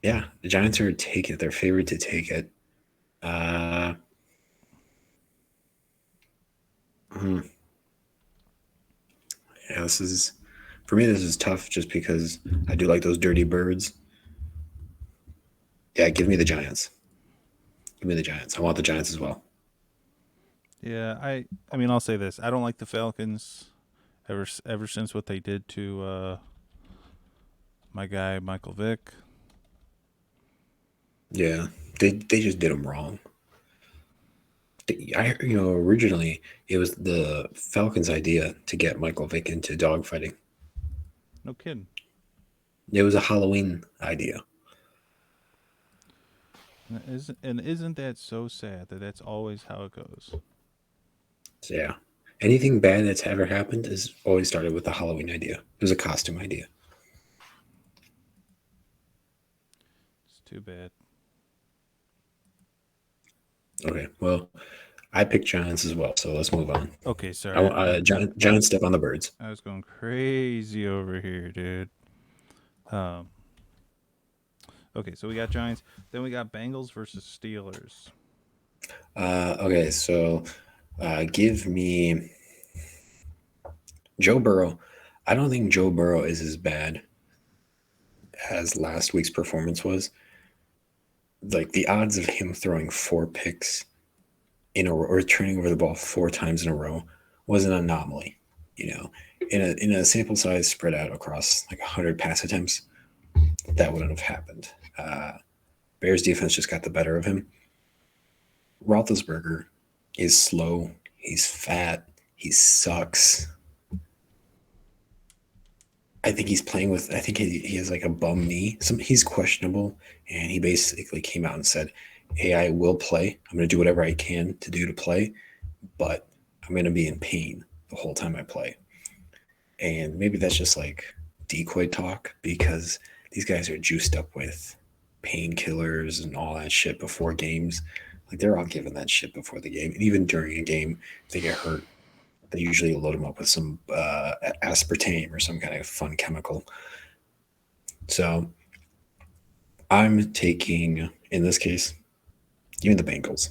yeah, the Giants are taking it. They're favored to take it. Hmm. Yeah, for me. This is tough just because I do like those dirty birds. Yeah, give me the Giants. Give me the Giants. I want the Giants as well. Yeah, I mean, I'll say this: I don't like the Falcons ever since what they did to my guy Michael Vick. Yeah, they just did them wrong. Originally it was the Falcons' idea to get Michael Vick into dogfighting. No kidding. It was a Halloween idea. Isn't that so sad that that's always how it goes? So yeah, anything bad that's ever happened has always started with a Halloween idea. It was a costume idea. It's too bad. Okay, well, I picked Giants as well, so let's move on. Okay, sorry. Giants step on the birds. I was going crazy over here, dude. Um. Okay, so we got Giants. Then we got Bengals versus Steelers. Okay, so give me Joe Burrow. I don't think Joe Burrow is as bad as last week's performance was. Like the odds of him throwing 4 picks in a row or turning over the ball 4 times in a row was an anomaly. In a sample size spread out across like 100 pass attempts, that wouldn't have happened. Bears defense just got the better of him. Roethlisberger is slow. He's fat. He sucks. I think he's playing with. I think he has like a bum knee. He's questionable, and he basically came out and said, "Hey, I will play. I'm going to do whatever I can to play, but I'm going to be in pain the whole time I play." And maybe that's just like decoy talk because these guys are juiced up with painkillers and all that shit before games. Like they're all given that shit before the game, and even during a game, if they get hurt, they usually load them up with some aspartame or some kind of fun chemical. So I'm taking, in this case, give me the Bengals.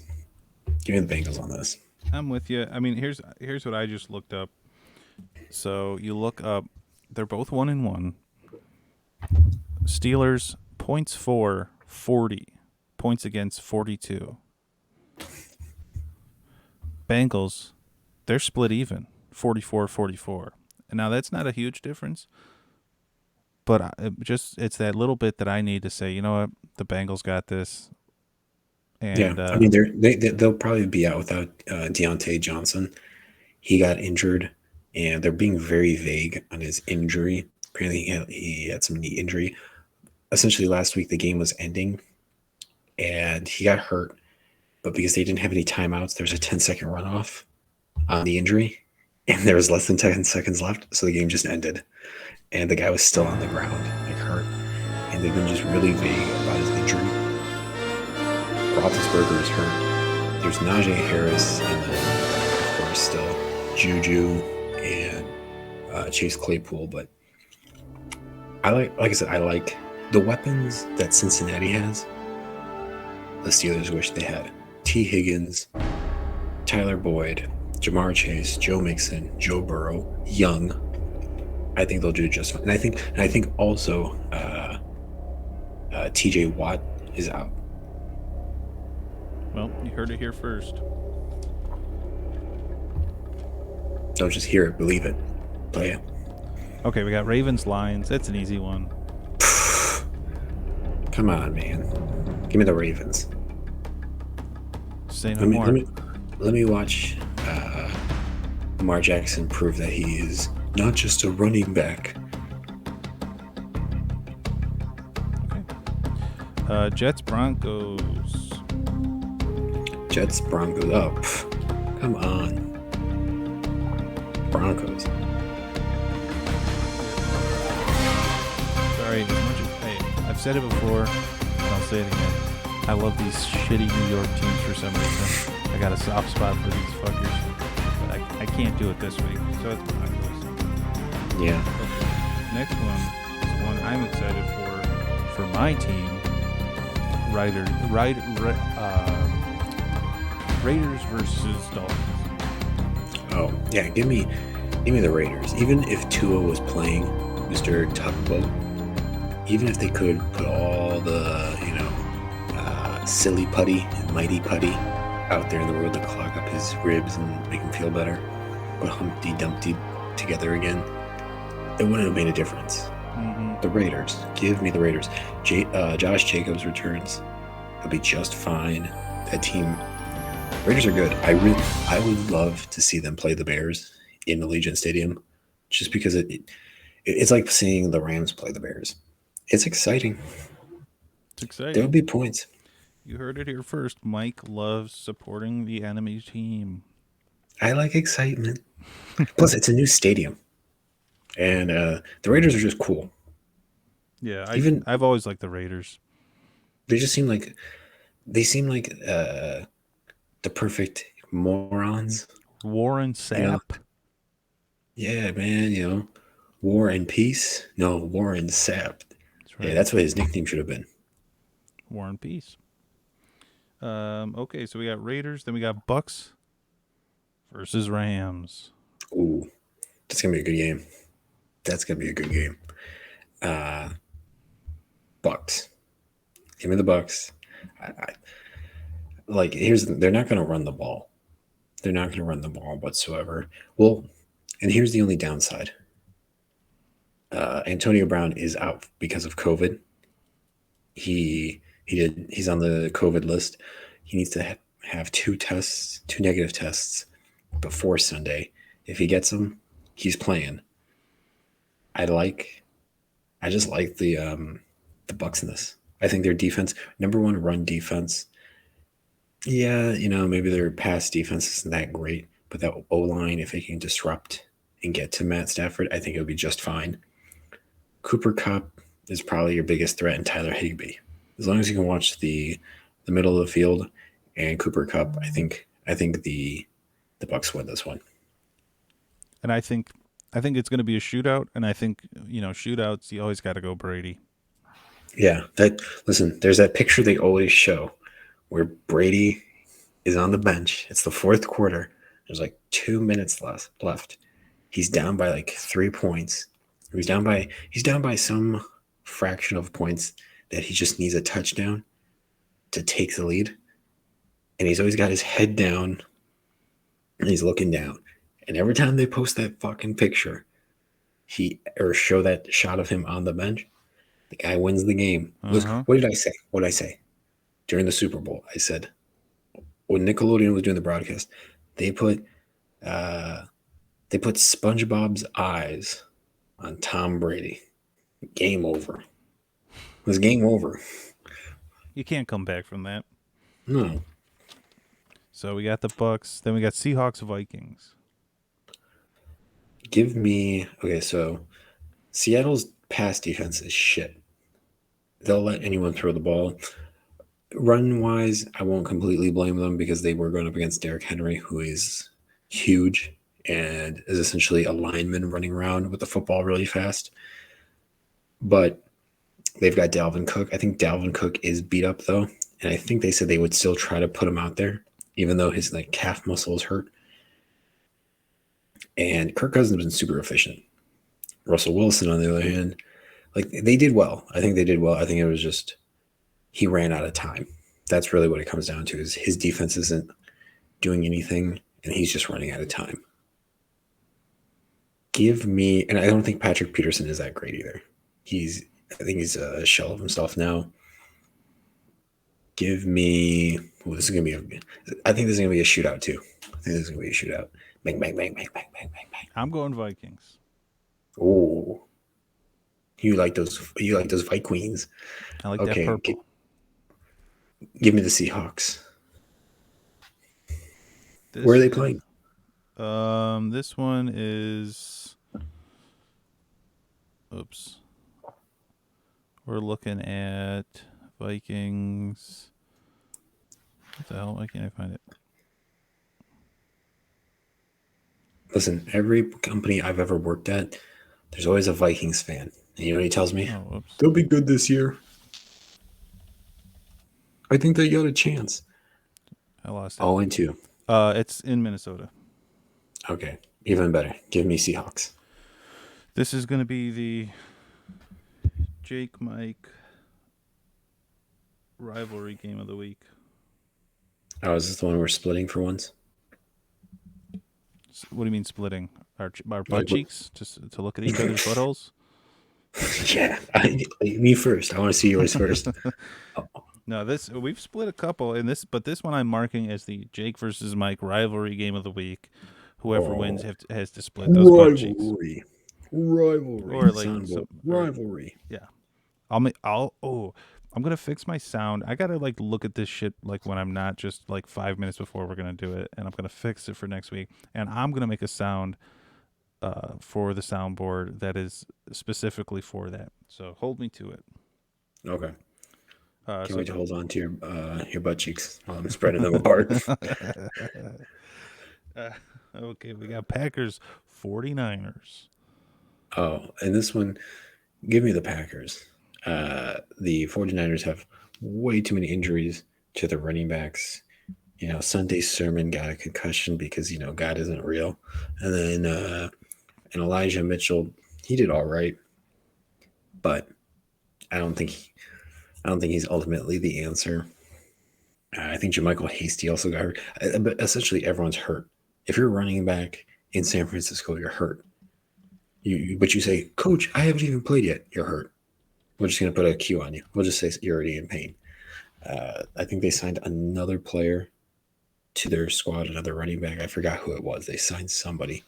Give me the Bengals on this. I'm with you. I mean, here's what I just looked up. So you look up, they're both 1-1. Steelers points for 40, points against 42. Bengals, they're split even, 44-44. And now that's not a huge difference, but it's that little bit that I need to say, you know what, the Bengals got this. And yeah, I mean they'll probably be out without Deontay Johnson. He got injured, and they're being very vague on his injury. Apparently, he had some knee injury. Essentially, last week the game was ending, and he got hurt. But because they didn't have any timeouts, there was a 10-second runoff on the injury, and there was less than 10 seconds left, so the game just ended. And the guy was still on the ground, like hurt. And they've been just really vague about his injury. Roethlisberger is hurt. There's Najee Harris, and then, of course, still Juju and Chase Claypool. But like I said, I like the weapons that Cincinnati has. The Steelers wish they had T. Higgins, Tyler Boyd, Jamar Chase, Joe Mixon, Joe Burrow, Young. I think they'll do just fine. And I think also TJ Watt is out. Well, you heard it here first. Don't just hear it, believe it. Play it. Okay, we got Ravens Lions. That's an easy one. Come on, man. Give me the Ravens. Say no Let me let more. me let me watch Lamar Jackson prove that he is not just a running back. Okay. Jets Broncos. Jets Broncos up. Come on, Broncos. Sorry, as much as hey, I've said it before, and I'll say it again. I love these shitty New York teams for some reason. I got a soft spot for these fuckers, but I can't do it this week. So it's Broncos. Yeah. Okay. Next one is one I'm excited for my team. Raiders versus Dolphins. Oh yeah. Give me the Raiders. Even if Tua was playing Mr. Tugboat, even if they could put all the silly putty and mighty putty out there in the world to clog up his ribs and make him feel better, put Humpty Dumpty together again, it wouldn't have made a difference. Mm-hmm. The Raiders. Give me the Raiders. Josh Jacobs returns. He'll be just fine. That team. Raiders are good. I would love to see them play the Bears in Allegiant Stadium, just because it's like seeing the Rams play the Bears. It's exciting. It's There'll exciting. be points. You heard it here first. Mike loves supporting the enemy team. I like excitement. Plus, it's a new stadium, and the Raiders are just cool. Yeah, Even I've always liked the Raiders. they just seem like the perfect morons. Warren You know, Sapp. yeah, man. War and Peace. No, War and Sap. That's Yeah, right. that's what his nickname should have been. War and Peace. Okay, so we got Raiders, then we got Bucks versus Rams. Ooh, that's gonna be a good game. That's gonna be a good game. Uh, Bucks. Give me the Bucks. Like they're not gonna run the ball. They're not gonna run the ball whatsoever. Well, and here's the only downside. Antonio Brown is out because of COVID. He's on the COVID list. He needs to have two negative tests before Sunday. If he gets them, he's playing. I like I just like the Bucks in this. I think their defense, number one run defense. Yeah, maybe their pass defense isn't that great, but that O line, if it can disrupt and get to Matt Stafford, I think it'll be just fine. Cooper Cup is probably your biggest threat, and Tyler Higbee. As long as you can watch the middle of the field and Cooper Cup, I think the Bucks win this one. And I think it's going to be a shootout, and I think shootouts you always got to go Brady. Yeah, that listen, there's that picture they always show where Brady is on the bench. It's the fourth quarter. There's like 2 minutes left. He's down by like 3 points. He's down by some fraction of points that he just needs a touchdown to take the lead. And he's always got his head down and he's looking down. And every time they post that fucking picture, he or show that shot of him on the bench, the guy wins the game. Uh Look, huh. what did I say? What did I say? During the Super Bowl, I said when Nickelodeon was doing the broadcast, they put uh, they put SpongeBob's eyes on Tom Brady. Game over. It was game over. You can't come back from that. No, So we got the Bucks, then we got Seahawks Vikings. give me okay. So Seattle's pass defense is shit. They'll let anyone throw the ball. Run wise, I won't completely blame them because they were going up against Derrick Henry, who is huge and is essentially a lineman running around with the football really fast. But they've got Dalvin Cook. I think Dalvin Cook is beat up though, and I think they said they would still try to put him out there, even though his like calf muscle is hurt. And Kirk Cousins has been super efficient. Russell Wilson, on the other hand, like they did well. I think they did well. I think it was just he ran out of time. That's really what it comes down to. Is his defense isn't doing anything, and he's just running out of time. Give me, and I don't think Patrick Peterson is that great either. I think he's a shell of himself now. Give me. Well, this is gonna be. I think this is gonna be a shootout too. I think this is gonna be a shootout. Bang, bang, bang, bang, bang, bang, bang, bang. I'm going Vikings. Oh, you like those? You like those Fight Queens? I like that Okay, purple. give me the Seahawks. Where are This they playing? this one is oops. We're looking at Vikings. What the hell? Why can't I find it? Listen, every company I've ever worked at, there's always a Vikings fan. And you know what he tells me? Oh, whoops. They'll be good this year. I think they got a chance. I lost it. 0-2. It's in Minnesota. Okay, even better. Give me Seahawks. This is going to be the Jake Mike rivalry game of the week. Oh, is this the one we're splitting for once? What do you mean splitting? Our butt Like, cheeks just to look at each other's buttholes? yeah, me first. I want to see yours first. Oh, No, this we've split a couple in this, but this one I'm marking as the Jake versus Mike rivalry game of the week. Whoever wins oh, has to split those butt cheeks, rivalry, rivalry, or like soundboard, some, or rivalry. yeah. I'll make. I'll. Oh, I'm gonna fix my sound. I gotta like look at this shit like when I'm not just like 5 minutes before we're gonna do it, and I'm gonna fix it for next week. And I'm gonna make a sound for the soundboard that is specifically for that. So hold me to it. Okay, can't So wait to hold on to your butt cheeks while I'm spreading them apart. uh, okay, we got Packers 49ers. Oh, and this one, give me the Packers. The 49ers have way too many injuries to the running backs. You know, Sunday Sermon got a concussion because, you know, God isn't real. And then and Elijah Mitchell, he did all right, but I don't think I don't think he's ultimately the answer. I think Jermichael Hasty also got hurt. But essentially everyone's hurt. If you're running back in San Francisco, you're hurt. But you say, Coach, I haven't even played yet. You're hurt. We're just going to put a Q on you. We'll just say you're already in pain. I think they signed another player to their squad, another running back. I forgot who it was. They signed somebody,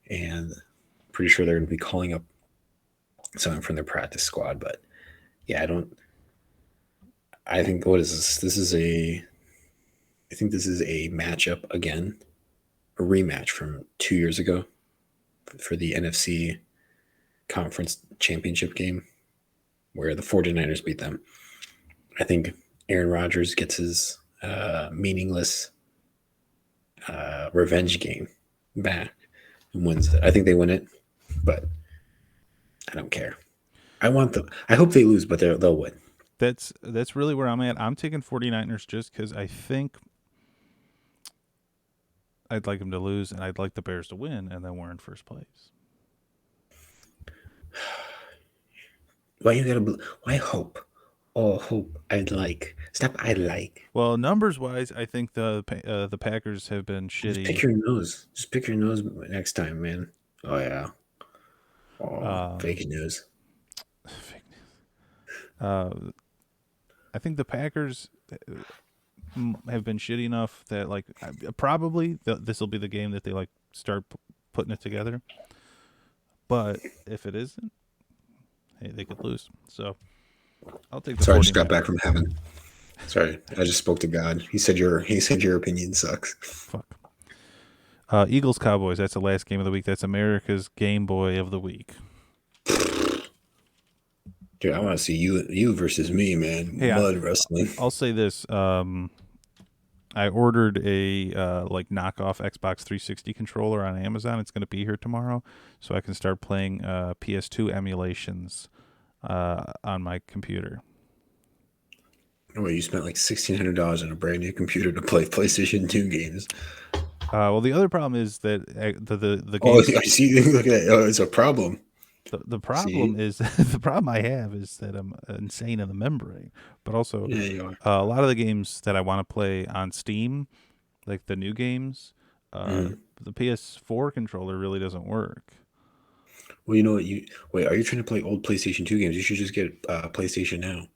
and pretty sure they're going to be calling up someone from their practice squad. But yeah, I don't. I think what is this? This is a. I think this is a matchup again, a rematch from 2 years ago for the NFC Conference Championship game where the 49ers beat them. I think Aaron Rodgers gets his meaningless revenge game back and wins it. I think they win it, but I don't care. I want them. I hope they lose, but they'll win. That's really where I'm at. I'm taking 49ers just because I think I'd like them to lose, and I'd like the Bears to win, and then we're in first place. Why you gotta? Why hope? Oh, hope. I'd like. Stop. I like. Well, numbers wise, I think the Packers have been Just pick shitty. your nose. Just pick your nose next time, man. Oh yeah. Oh, Um, fake news. uh, I think the Packers have been shitty enough that like probably this will be the game that they like start putting it together. But if it isn't, hey, they could lose. So I'll take the Sorry, I just got back 49ers. from heaven. Sorry, I just spoke to God. He said your opinion sucks. Fuck. Eagles Cowboys. That's the last game of the week. That's America's Game Boy of the week. Dude, I want to see you versus me, man. Hey, Mud wrestling. I'll say this. I ordered a like knockoff Xbox 360 controller on Amazon. It's going to be here tomorrow, so I can start playing PS2 emulations on my computer. Oh, you spent like $1,600 on a brand new computer to play PlayStation 2 games. Well, the other problem is that the Oh, games. I see. Look at that. Oh, it's a problem. The problem See? is the problem I have is that I'm insane in the membrane, but also Yeah, you are. a lot of the games that I want to play on Steam, like the new games, Mhm. the PS4 controller really doesn't work. Well, you know what? Wait. Are you trying to play old PlayStation 2 games? You should just get PlayStation now.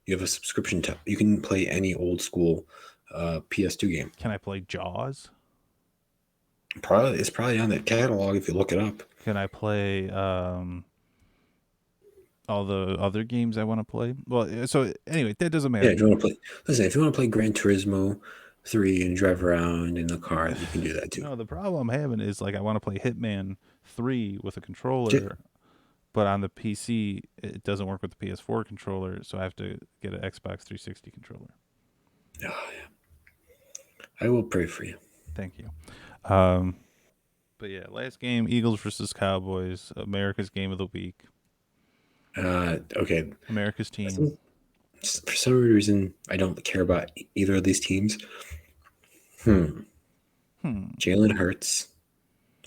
You have a subscription to. You can play any old school PS2 game. Can I play Jaws? Probably it's probably on that catalog if you look it up. Can I play all the other games I want to play? Well, so anyway, that doesn't Yeah, matter. if you want to play, listen, if you want to play Gran Turismo 3 and drive around in the car, you can do that too. No, the problem I'm having is like I want to play Hitman 3 with a J- controller, but on the PC it doesn't work with the PS4 controller, so I have to get an Xbox 360 controller. Oh, yeah. I will pray for you. Thank you. Um, but yeah, last game, Eagles versus Cowboys, America's game of the week, Okay. America's I team. think for some reason, I don't care about either of these teams. Hmm. Jalen Hurts,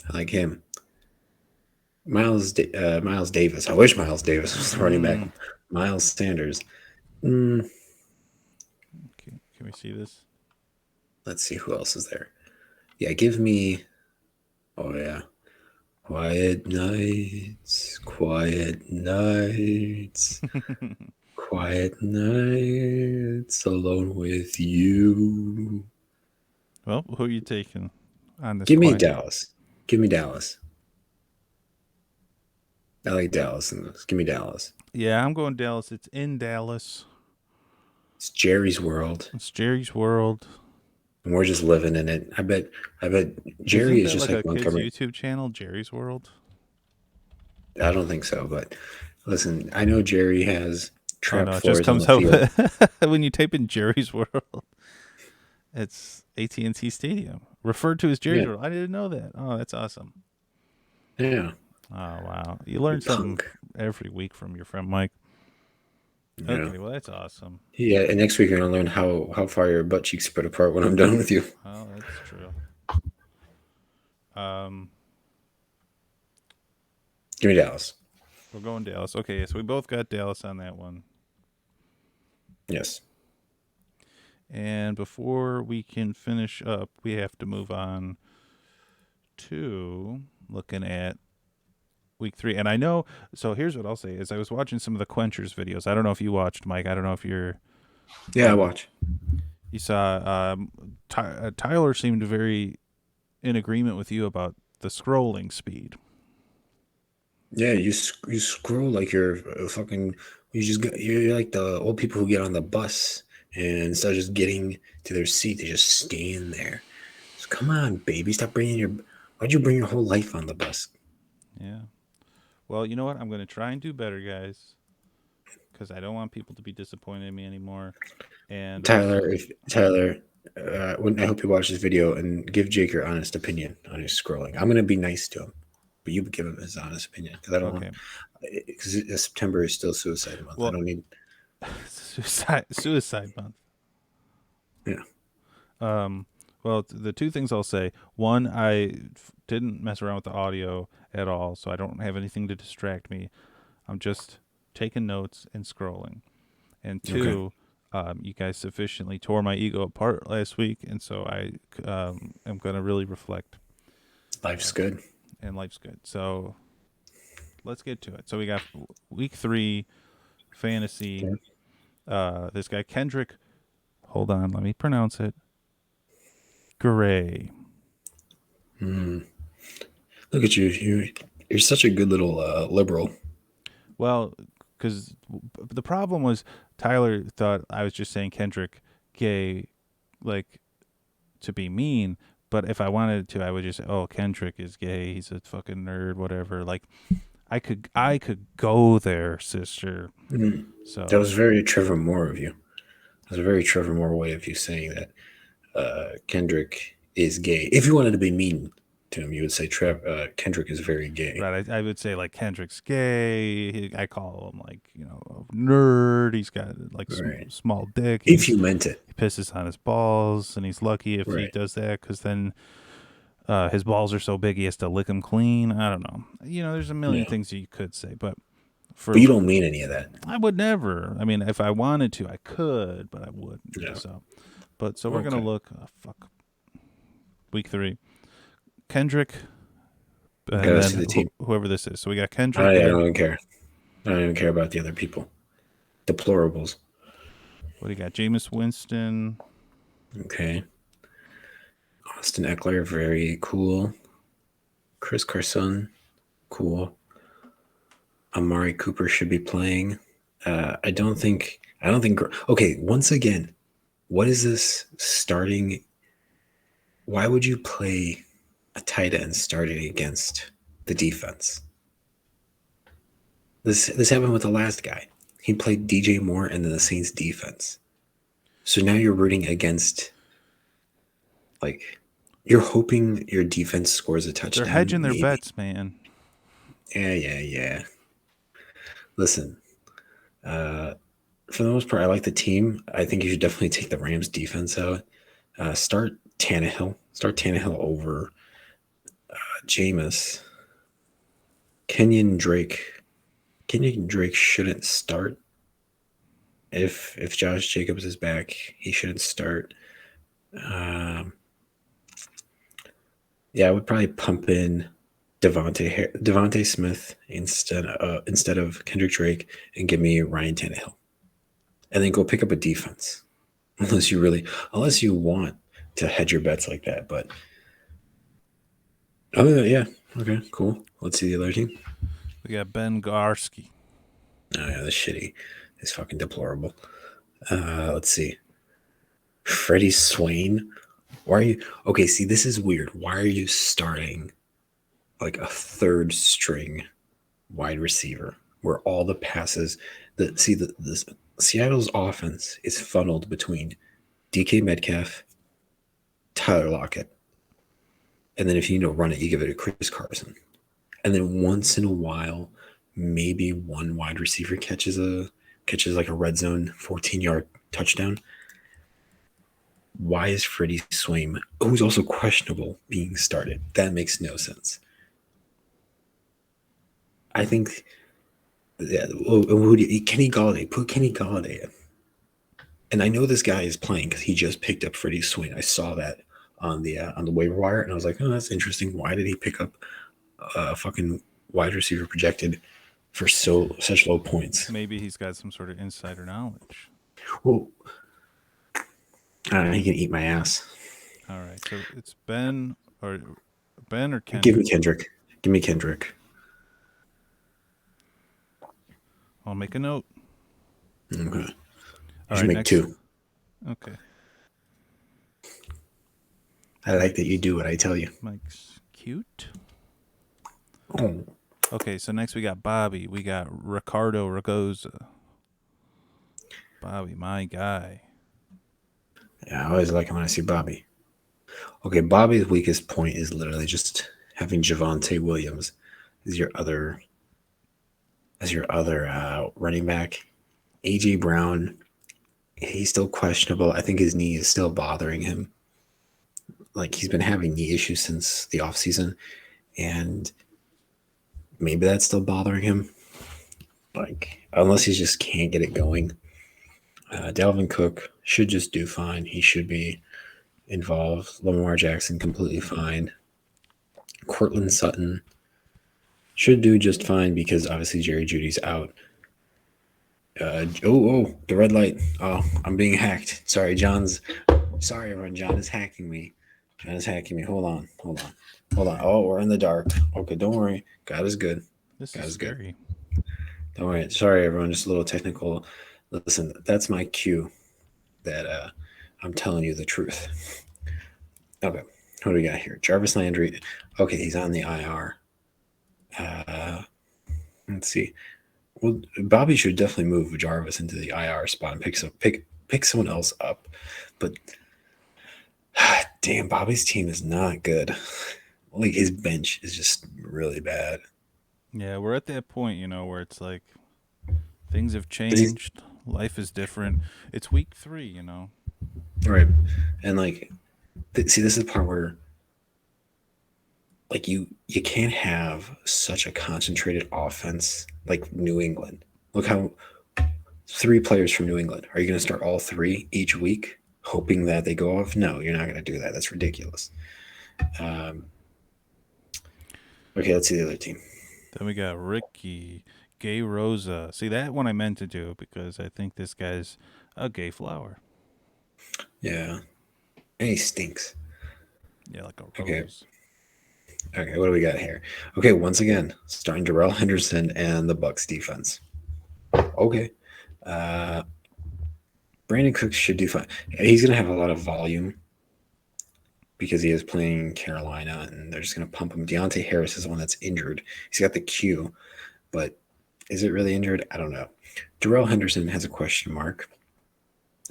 I like him. Miles Davis. I wish Miles Davis was the running back. Mm. Miles Sanders. Mm, Okay, can we see this? let's see who else is there. Yeah, give me. Oh yeah, quiet nights, quiet nights, quiet nights alone with you. Well, who are you taking on this Give me quiet? Dallas. Give me Dallas. I like Dallas in this. Give me Dallas. Yeah, I'm going Dallas. It's in Dallas. It's Jerry's world, It's Jerry's World. and we're just living in it. I bet Jerry Isn't is that just like a like kid's Montgomery. YouTube channel, Jerry's World? I don't think so, but listen, I know Jerry has Oh trapped no, it just floors on comes the up field. when you type in Jerry's World. It's AT&T Stadium, referred to as Jerry's Yeah, World. I didn't know that. Oh, that's awesome. yeah, Oh wow, you you learn something punk. every week from your friend Mike. Yeah, Okay, well that's awesome. yeah. And next week you're gonna learn how far your butt cheeks spread apart when I'm done with you. Oh, that's true. Um, Give me Dallas. we're going Dallas. Okay, so we both got Dallas on that one. Yes. And before we can finish up, we have to move on to looking at week 3. And I know, so here's what I'll say is I was watching some of the Quenchers videos. I don't know if you watched, Mike. I don't know if Yeah, I uh, watch. you saw Tyler seemed very in agreement with you about the scrolling speed. Yeah, you scroll like you're fucking. You're like the old people who get on the bus and instead of just getting to their seat, they just stand there. So come on, baby, stop bringing your. Why'd you bring your whole life on the bus? Yeah. Well, you know what? I'm going to try and do better, guys, because I don't want people to be disappointed in me anymore. And Tyler, also, if Tyler, I hope you watch this video and give Jake your honest opinion on his scrolling. I'm gonna be nice to him, but you give him his honest opinion because I don't want okay. because September is still suicide month. I Well, don't need. suicide month. Yeah. Um, well, the two things I'll say: one, didn't mess around with the audio at all, so I don't have anything to distract me. I'm just taking notes and scrolling. And Okay. two, you guys sufficiently tore my ego apart last week, and so I am going to really reflect. Life's good. And life's good. So let's get to it. So we got week 3 fantasy. Okay. This guy Kendrick. Hold on, let me pronounce it. Gray. Look at you. You're such a good little liberal. Well, because the problem was Tyler thought I was just saying Kendrick gay, like to be mean. But if I wanted to, I would just say, "Oh, Kendrick is gay. He's a fucking nerd, whatever." Like I could go there, sister. Mm. That So was very Trevor Moore of you. That was a very Trevor Moore way of you saying that Kendrick is gay. If you wanted to be mean to him, you would say Kendrick is very gay. right, I would say like Kendrick's gay. I call him like a nerd. He's got like Right. small dick. If you meant it. He pisses on his balls, and he's lucky if he Right. does that because then his balls are so big he has to lick them clean. I don't know. There's a million Yeah. things you could say, but But for you don't mean any of that. I would never. I mean, if I wanted to, I could, but I wouldn't. Yeah. So we're gonna Okay. look. Fuck. Week 3, Kendrick, and Gotta see then the team. whoever this is. So we got Kendrick, I and then don't even care. I don't even care about the other people. Deplorables. What do you got? Jameis Winston. Okay. Austin Eckler, very cool. Chris Carson, cool. Amari Cooper should be playing. I don't think. I don't think. Okay, once again, what is this starting? Why would you play a tight end starting against the defense? This happened with the last guy. He played DJ Moore and then the Saints defense. So now you're rooting against, like, you're hoping your defense scores a They're touchdown, hedging their maybe. bets, man. Yeah. Listen, for the most part, I like the team. I think you should definitely take the Rams defense out. Start Tannehill. Start Tannehill over Jameis. Kenyon Drake. Kenyon Drake shouldn't start. If Josh Jacobs is back, he shouldn't start. Um, yeah, I would probably pump in Devontae Smith instead of Kendrick Drake and give me Ryan Tannehill, and then go pick up a defense. Unless you want to hedge your bets like that. But other than that, yeah, okay, cool. Let's see the other team. We got Ben Garski. Oh yeah, that's shitty. It's fucking deplorable. Let's see. Freddie Swain. Why are you okay? See, this is weird. Why are you starting like a third string wide receiver where all the passes the Seattle's offense is funneled between DK Metcalf, Tyler Lockett, and then if you need to run it, you give it to Chris Carson. And then once in a while, maybe one wide receiver catches like a red zone 14-yard touchdown. Why is Freddie Swain, who's also questionable, being started? That makes no sense. I think, yeah, Kenny Galladay, put Kenny Galladay in. And I know this guy is playing because he just picked up Freddie Swain. I saw that on the waiver wire, and I was like, oh, that's interesting. Why did he pick up a fucking wide receiver projected for such low points? Maybe he's got some sort of insider knowledge. Well, he can eat my ass. All right, so it's Ben or Give me Kendrick. Kendrick. Give me Kendrick. I'll make a note. Okay. You All should right, make next. two. Okay, I like that you do what I tell you. Mike's cute. Oh, Okay, so next we got Bobby. We got Ricardo Ragoza. Bobby, my guy. yeah, I always like him when I see Bobby. Okay, Bobby's weakest point is literally just having Javante Williams as your other running back. AJ Brown, he's still questionable. I think his knee is still bothering him. Like he's been having knee issues since the offseason, and maybe that's still bothering him. Like unless he just can't get it going. Dalvin Cook should just do fine. He should be involved. Lamar Jackson completely fine. Cortland Sutton should do just fine because obviously Jerry Judy's out. The red light. Oh, I'm being hacked. Sorry, everyone. John is hacking me. John is hacking me. Hold on. Oh, we're in the dark. Okay, don't worry. God is good. This God is is good. scary. Don't worry. Sorry, everyone. Just a little technical. Listen, that's my cue that I'm telling you the truth. Okay, what do we got here? Jarvis Landry. Okay, he's on the IR. Let's see. Well, Bobby should definitely move Jarvis into the IR spot and pick someone else up. But damn, Bobby's team is not good. Like his bench is just really bad. Yeah, we're at that point, where it's like things have But he's changed. Life is different. It's week 3. right, and like, see, this is the part where like you can't have such a concentrated offense like New England. Look how three players from New England. Are you going to start all three each week, hoping that they go off? No, you're not going to do that. That's ridiculous. Um, okay, let's see the other team. Then we got Ricky, Gay Rosa. See, that one I meant to do because I think this guy's A gay flower. Yeah, and he stinks. Yeah, like a Okay, rose. okay, what do we got here? Okay, once again, starting Darrell Henderson and the Bucks defense. Okay, uh, Brandon Cooks should do fine. He's gonna have a lot of volume because he is playing Carolina, and they're just gonna pump him. Deontay Harris is the one that's injured. He's got the Q, but is it really injured? I don't know. Darrell Henderson has a question mark.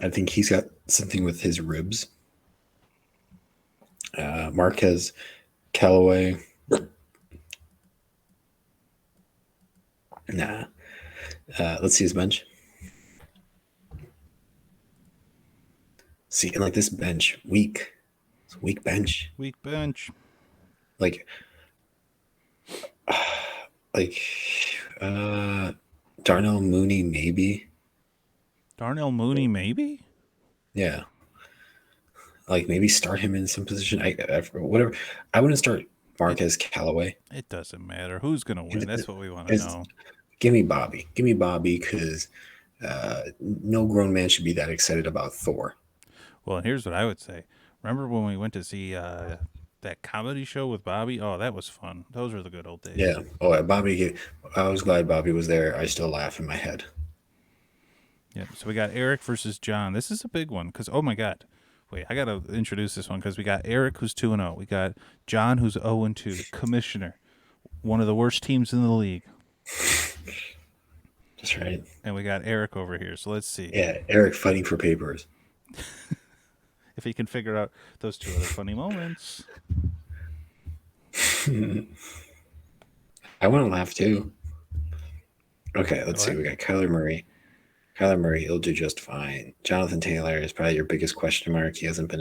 I think he's got something with his ribs. Marquez Callaway, nah. Let's see his bench. See, and like this bench, weak. It's a weak bench. Weak bench. Like, like, uh, Darnell Mooney, maybe. Darnell Mooney, maybe? Yeah. Like, maybe start him in some position. Whatever. I wouldn't start It Marquez Callaway. it doesn't matter. Who's gonna win? It's, That's what we want to it's, know. give me Bobby. Give me Bobby because no grown man should be that excited about Thor. Well, and here's what I would say. Remember when we went to see that comedy show with Bobby? Oh, that was fun. Those were the good old Yeah. days. Oh, Bobby. I was glad Bobby was there. I still laugh in my head. Yeah. So we got Eric versus John. This is a big one because oh my god. Wait, I gotta introduce this one because we got Eric who's 2-0. We got John who's 0-2. The commissioner, one of the worst teams in the league, That's right. and we got Eric over here. So let's see Yeah. Eric fighting for papers. if he can figure out those two other funny moments. I want to laugh too. Okay, let's Go see. ahead. We got Kyler Murray. Kyler Murray, he'll do just fine. Jonathan Taylor is probably your biggest question mark. He hasn't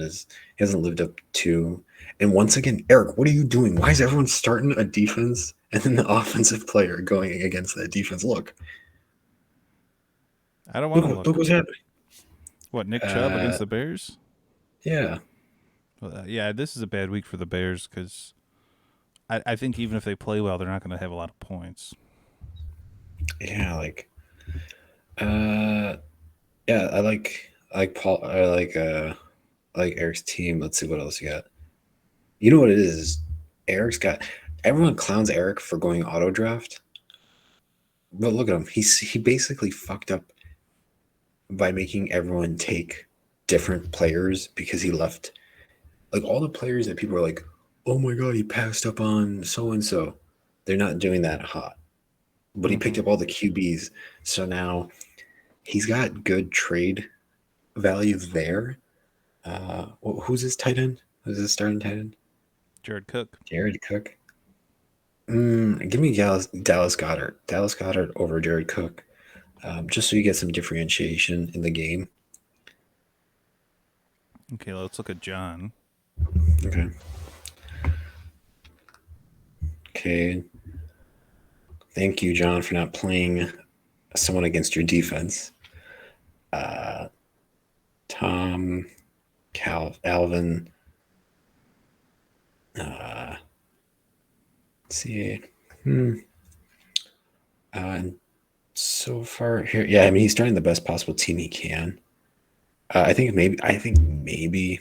lived up to. And once again, Eric, what are you doing? Why is everyone starting a defense and then the offensive player going against that defense? I don't want to Look look. what's happening. What, Nick Chubb Uh, against the Bears? yeah, Well, yeah, this is a bad week for the Bears because I think even if they play well, they're not going to have a lot of points. yeah, uh, yeah. I like Paul. I like Eric's team. Let's see what else you got. You know what it is? Eric's got everyone clowns Eric for going auto draft, but look at him. He basically fucked up by making everyone take different players because he left like all the players that people are like, oh my god, he passed up on so and so. They're not doing that hot, but he picked Mm-hmm. up all the QBs. So now he's got good trade value there. Who's his tight end? Who's his starting tight end? Jared Cook. Jared Cook. Give me Dallas Goddard. Dallas Goddard over Jared Cook, just so you get some differentiation in the game. Okay, let's look at John. Okay. Okay. Thank you, John, for not playing someone against your defense. Uh, Tom, Alvin. See. Hmm. And so far here, yeah, I mean, he's starting the best possible team he can. I think maybe.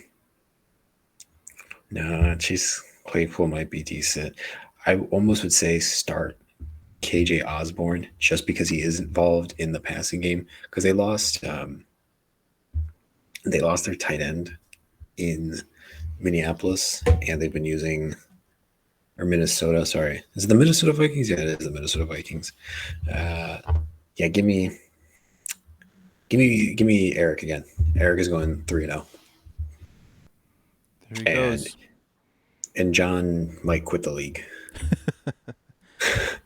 No, Chase Claypool might be decent. I almost would say start KJ Osborne just because he is involved in the passing game because they lost their tight end in Minneapolis and they've been using or Minnesota. Sorry, is it the Minnesota Vikings? Yeah, it is the Minnesota Vikings. Uh, yeah, give me Eric again. Eric is going 3-0, There he and goes. John might quit the league.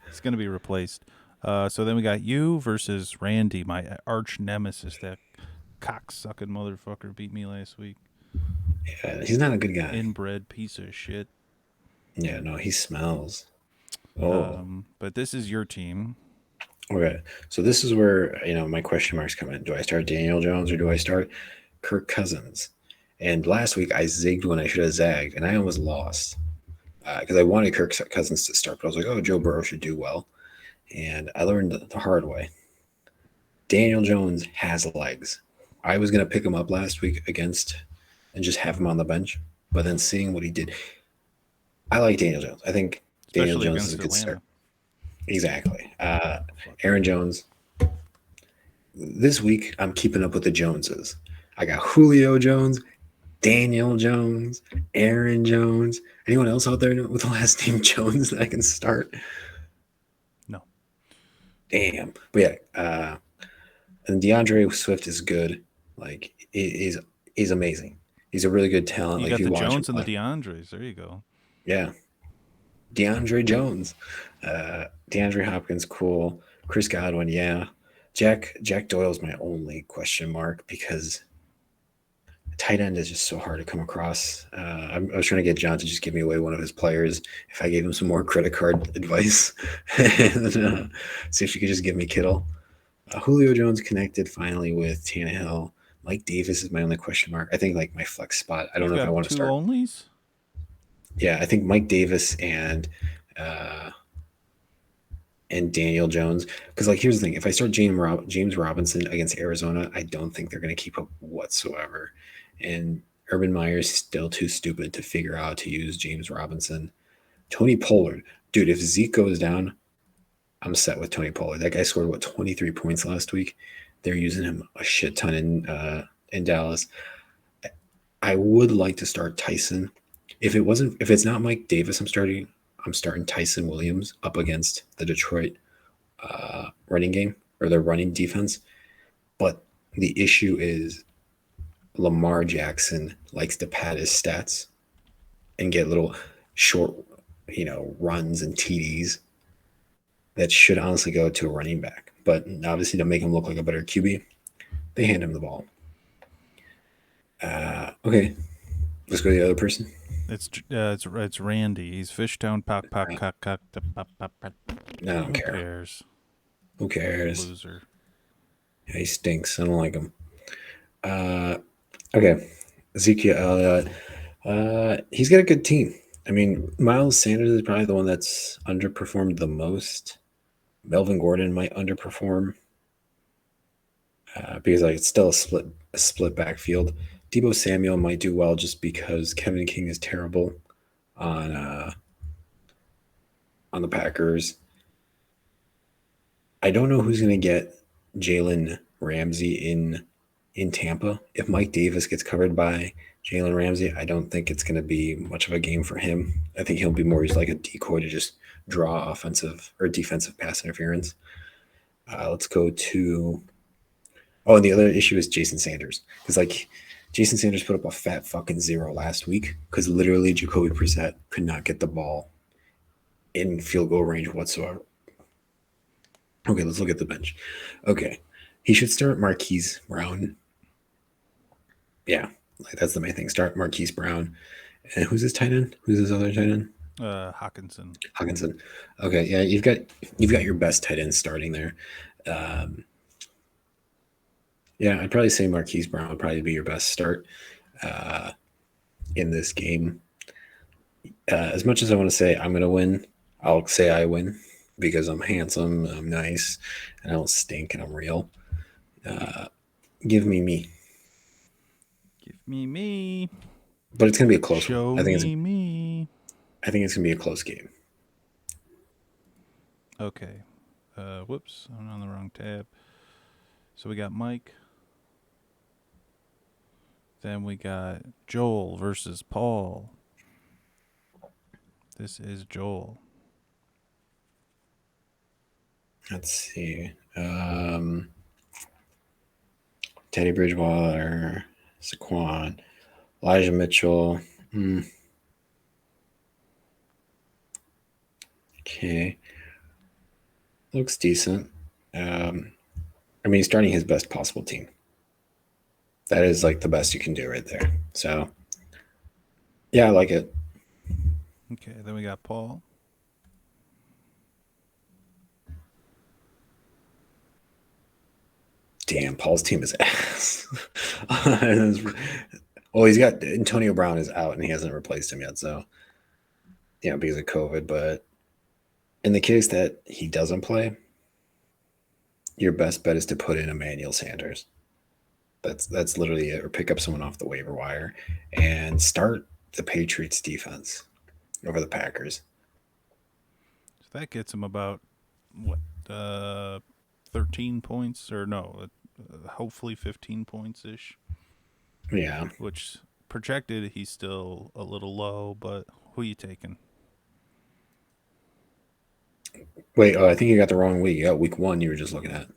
He's going to be replaced. So then we got you versus Randy, my arch nemesis. That cocksucking motherfucker beat me last week. He's not a good guy. Inbred piece of shit. Yeah, no, he smells. Oh, But this is your team. okay. So this is where my question marks come in. Do I start Daniel Jones or do I start Kirk Cousins? And last week I zigged when I should have zagged, and I almost lost because I wanted Kirk Cousins to start, but I was like, oh, Joe Burrow should do well, and I learned the hard way. Daniel Jones has legs. I was gonna pick him up last week against and just have him on the bench, but then seeing what he did, I like Daniel Jones. I think Daniel especially Jones is a against good start. Atlanta. Exactly. Fucking Aaron Jones. This week, I'm keeping up with the Joneses. I got Julio Jones, Daniel Jones, Aaron Jones. Anyone else out there with the last name Jones that I can start? no. Damn. But yeah, and DeAndre Swift is good. Like he's amazing. He's a really good talent. You Like if got you the watch him Jones and the play, DeAndres. There you go. yeah, DeAndre Jones, DeAndre Hopkins, cool. Chris Godwin, yeah. Jack Doyle's my only question mark because tight end is just so hard to come across. I was trying to get John to just give me away one of his players if I gave him some more credit card advice. And, see if you could just give me Kittle. Julio Jones connected finally with Tannehill. Mike Davis is my only question mark. I think like my flex spot. I don't You've know if I got want to two start. onlys. Yeah, I think Mike Davis and Daniel Jones. Because like here's the thing: if I start James Robinson against Arizona, I don't think they're going to keep up whatsoever. And Urban Meyer's still too stupid to figure out to use James Robinson. Tony Pollard, dude. If Zeke goes down, I'm set with Tony Pollard. That guy scored what 23 points last week. They're using him a shit ton in Dallas. I would like to start Tyson. If it's not Mike Davis, I'm starting Tyson Williams up against the Detroit running game or their running defense. But the issue is Lamar Jackson likes to pad his stats and get little short, runs and TDs that should honestly go to a running back. But obviously, to make him look like a better QB, they hand him the ball. Okay, let's go to the other person. It's Randy. He's Fishtown. Pock pock cock cock. Pop, pop, pop. No, I don't Who care. cares? Who cares? Loser. Yeah, he stinks. I don't like him. Uh, okay, Ezekiel Elliott. He's got a good team. I mean, Miles Sanders is probably the one that's underperformed the most. Melvin Gordon might underperform because like it's still a split backfield. Debo Samuel might do well just because Kevin King is terrible on uh, on the Packers. I don't know who's going to get Jalen Ramsey in Tampa. If Mike Davis gets covered by Jalen Ramsey, I don't think it's going to be much of a game for him. I think he'll be more just like a decoy to just draw offensive or defensive pass interference. Let's go to. Oh, and the other issue is Jason Sanders because like Jason Sanders put up a fat fucking zero last week because literally Jacoby Brissett could not get the ball in field goal range whatsoever. Okay, let's look at the bench. Okay, he should start Marquise Brown. Yeah, like that's the main thing. Start Marquise Brown. And who's his tight end? Who's his other tight end? Hawkinson. Hawkinson. Okay, yeah, you've got your best tight end starting there. Um, yeah, I'd probably say Marquise Brown would probably be your best start uh, in this game. As much as I want to say I'm going to win, I'll say I win because I'm handsome, I'm nice, and I don't stink, and I'm real. Uh, give me me. Give me me. But it's going to be a close one. Show me me. I think it's going to be a close game. Okay. Whoops. I'm on the wrong tab. So we got Mike. Then we got Joel versus Paul. This is Joel. Let's see. Teddy Bridgewater, Saquon, Elijah Mitchell. Okay. Looks decent. I mean, he's starting his best possible team. That is like the best you can do right there. So, yeah, I like it. Okay. Then we got Paul. Damn, Paul's team is ass. Well, he's got Antonio Brown is out and he hasn't replaced him yet. So, yeah, because of COVID. But in the case that he doesn't play, your best bet is to put in Emmanuel Sanders. That's literally it. Or pick up someone off the waiver wire and start the Patriots defense over the Packers. So that gets him about what, uh, 13 points or no, hopefully 15 points ish. Yeah. Which projected he's still a little low, but who are you taking? Wait, I think you got the wrong week. You got week 1 you were just looking at.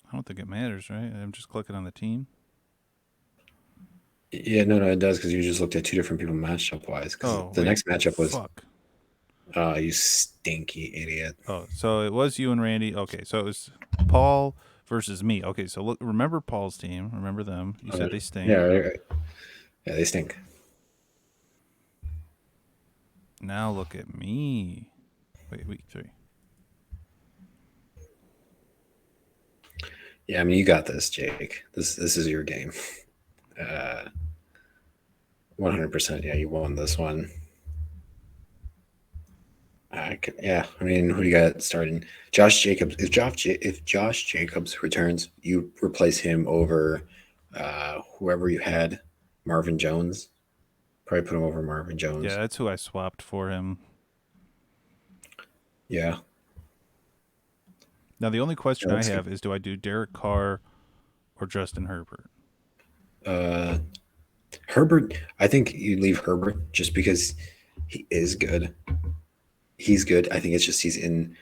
I don't think it matters, right? I'm just clicking on the team. Yeah, no, it does because you just looked at two different people matchup wise. Because Oh the wait, next matchup was, fuck. you stinky idiot. Oh, so it was you and Randy. Okay, so it was Paul versus me. Okay, so look, remember Paul's team. Remember them. You said they stink. Yeah, yeah, they stink. Now look at me. Wait, week 3. Yeah, I mean, you got this, Jake. This is your game. 100%. Yeah, you won this one. Yeah, I mean, who do you got starting? Josh Jacobs. If Josh Jacobs returns, you replace him over whoever you had, Marvin Jones. Probably put him over Marvin Yeah, Jones. that's who I swapped for him. Yeah. Now the only Yeah, question I that's good. have is, do I do Derek Carr or Justin Herbert? Uh, Herbert. I think you leave Herbert just because he is good. He's good. I think it's just he's in.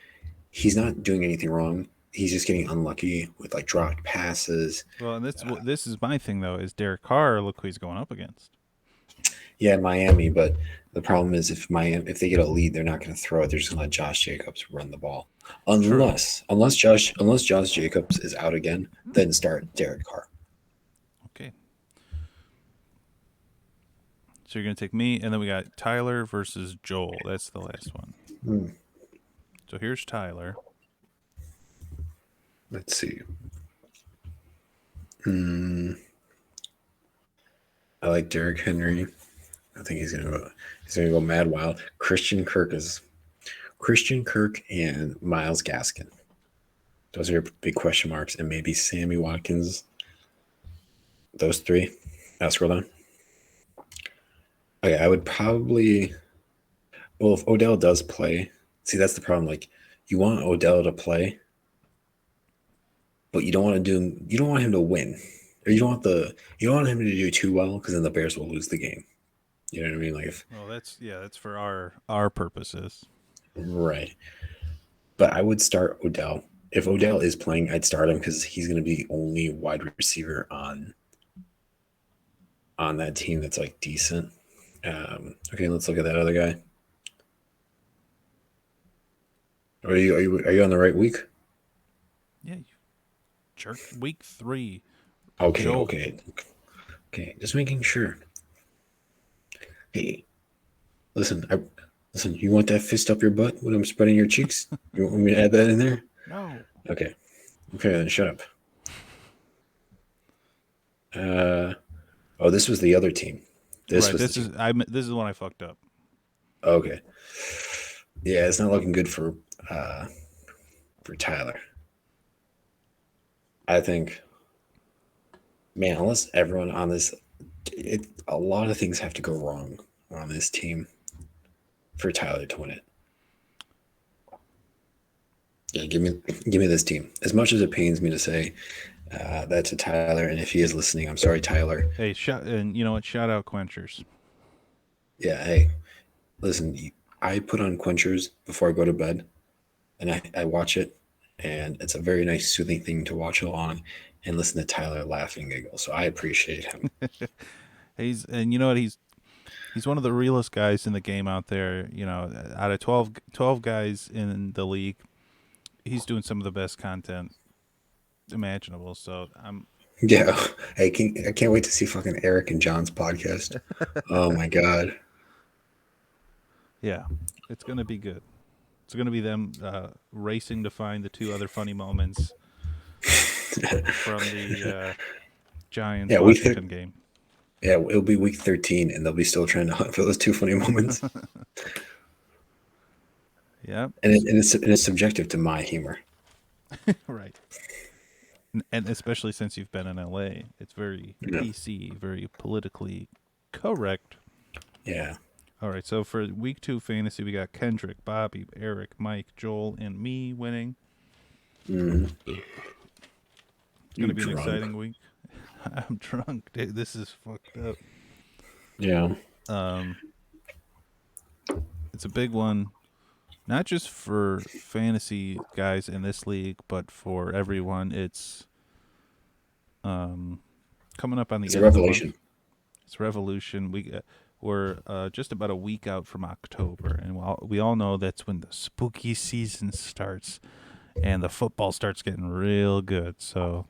He's not doing anything wrong. He's just getting unlucky with like dropped passes. Well, and this is my thing though. Is Derek Carr? Look who he's going up against. Yeah, Miami, but the problem is if they get a lead, they're not going to throw it. They're just going to let Josh Jacobs run the ball, True. unless Josh Jacobs is out again, then start Derek Carr. Okay. So you're gonna take me, and then we got Tyler versus Joel. That's the last one. Hmm. So here's Tyler. Let's see. Hmm. I like Derrick Henry. I think he's gonna go mad wild. Christian Kirk and Miles Gaskin. Those are your big question marks, and maybe Sammy Watkins. Those three. I'll scroll down. Okay, I would probably. Well, if Odell does play, see that's the problem. Like, you want Odell to play, but you don't want him to win, or you don't want him to do too well because then the Bears will lose the game. You know what I mean? Like, if Well, that's for our purposes. right. But I would start Odell. If Odell is playing, I'd start him because he's going to be the only wide receiver on that team that's like decent. Okay, let's look at that other guy. Are you on the right week? Yeah, you jerk. Week 3, Okay, Joel. okay, okay. Just making sure. Hey, listen, listen. You want that fist up your butt when I'm spreading your cheeks? You want me to add that in there? No. Okay, okay. Then shut up. Uh, oh, this was the other team. This Right. was the This team. is this is the one I fucked up. Okay. Yeah, it's not looking good uh for Tyler. I think, man, unless everyone on this, a lot of things have to go wrong on this team for Tyler to win it. Yeah, give me this team. As much as it pains me to say that to Tyler, and if he is listening, I'm sorry, Tyler. Hey, and you know what? Shout out Quenchers. Yeah, hey, listen, I put on Quenchers before I go to bed, and I watch it, and it's a very nice, soothing thing to watch along and listen to Tyler laugh and giggle. So I appreciate him. And you know what? He's one of the realest guys in the game out there. You know, out of 12 guys in the league, he's doing some of the best content imaginable. So I'm Yeah, I can't wait to see fucking Eric and John's podcast. Oh my god. yeah, it's gonna be good. It's gonna be them racing to find the two other funny moments from the Giants Yeah, Washington game. yeah, it'll be week 13, and they'll be still trying to hunt for those two funny moments. Yep. And it's subjective to my humor. Right. And especially since you've been in LA, it's very Yeah. PC, very politically correct. Yeah. All right, so for week 2 fantasy, we got Kendrick, Bobby, Eric, Mike, Joel, and me winning. Mm. It's going You to be an drunk. exciting week. I'm drunk, dude. This is fucked up. Yeah. Um, it's a big one, not just for fantasy guys in this league, but for everyone. It's um, coming up on the It's a end of the month. revelation. It's Revolution. We're just about a week out from October, and we all know that's when the spooky season starts, and the football starts getting real good. So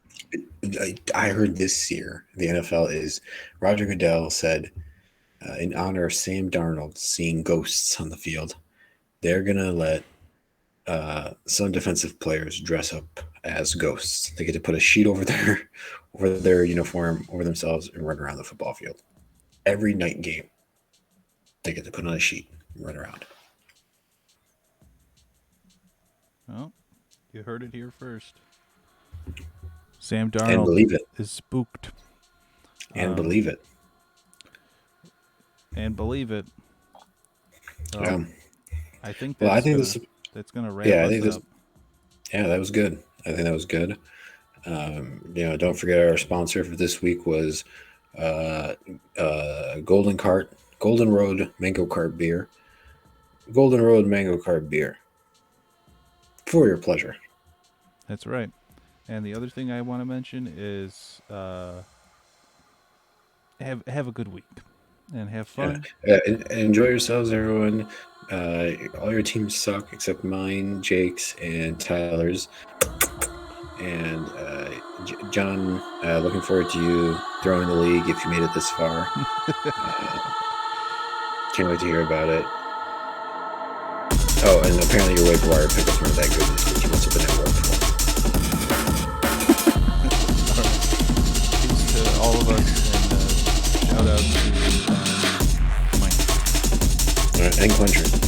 I heard this year the NFL is Roger Goodell said in honor of Sam Darnold seeing ghosts on the field, they're gonna let some defensive players dress up as ghosts. They get to put a sheet over their uniform over themselves and run around the football field. Every night game, they get to put on a sheet and run around. well, you heard it here first. Sam And Darnold believe it. is spooked. And Um, believe it. and believe it. Well, Yeah. I think Well, I think this. that's gonna wrap Yeah, I us think this. up. Yeah, that was good. I think that was good. Don't forget our sponsor for this week was uh, Golden Road Mango Cart Beer. Golden Road Mango Cart Beer for your pleasure. That's right. And the other thing I want to mention is have a good week and have Yeah. fun. Enjoy yourselves, everyone. All your teams suck except mine, Jake's, and Tyler's. And John, looking forward to you throwing the league if you made it this far. Can't wait to hear about it. Oh, and apparently your waiver wire pickups weren't that good this week. You must have been at work for Peace to all of us, and shout out to Mike. them. All right, and Quentry.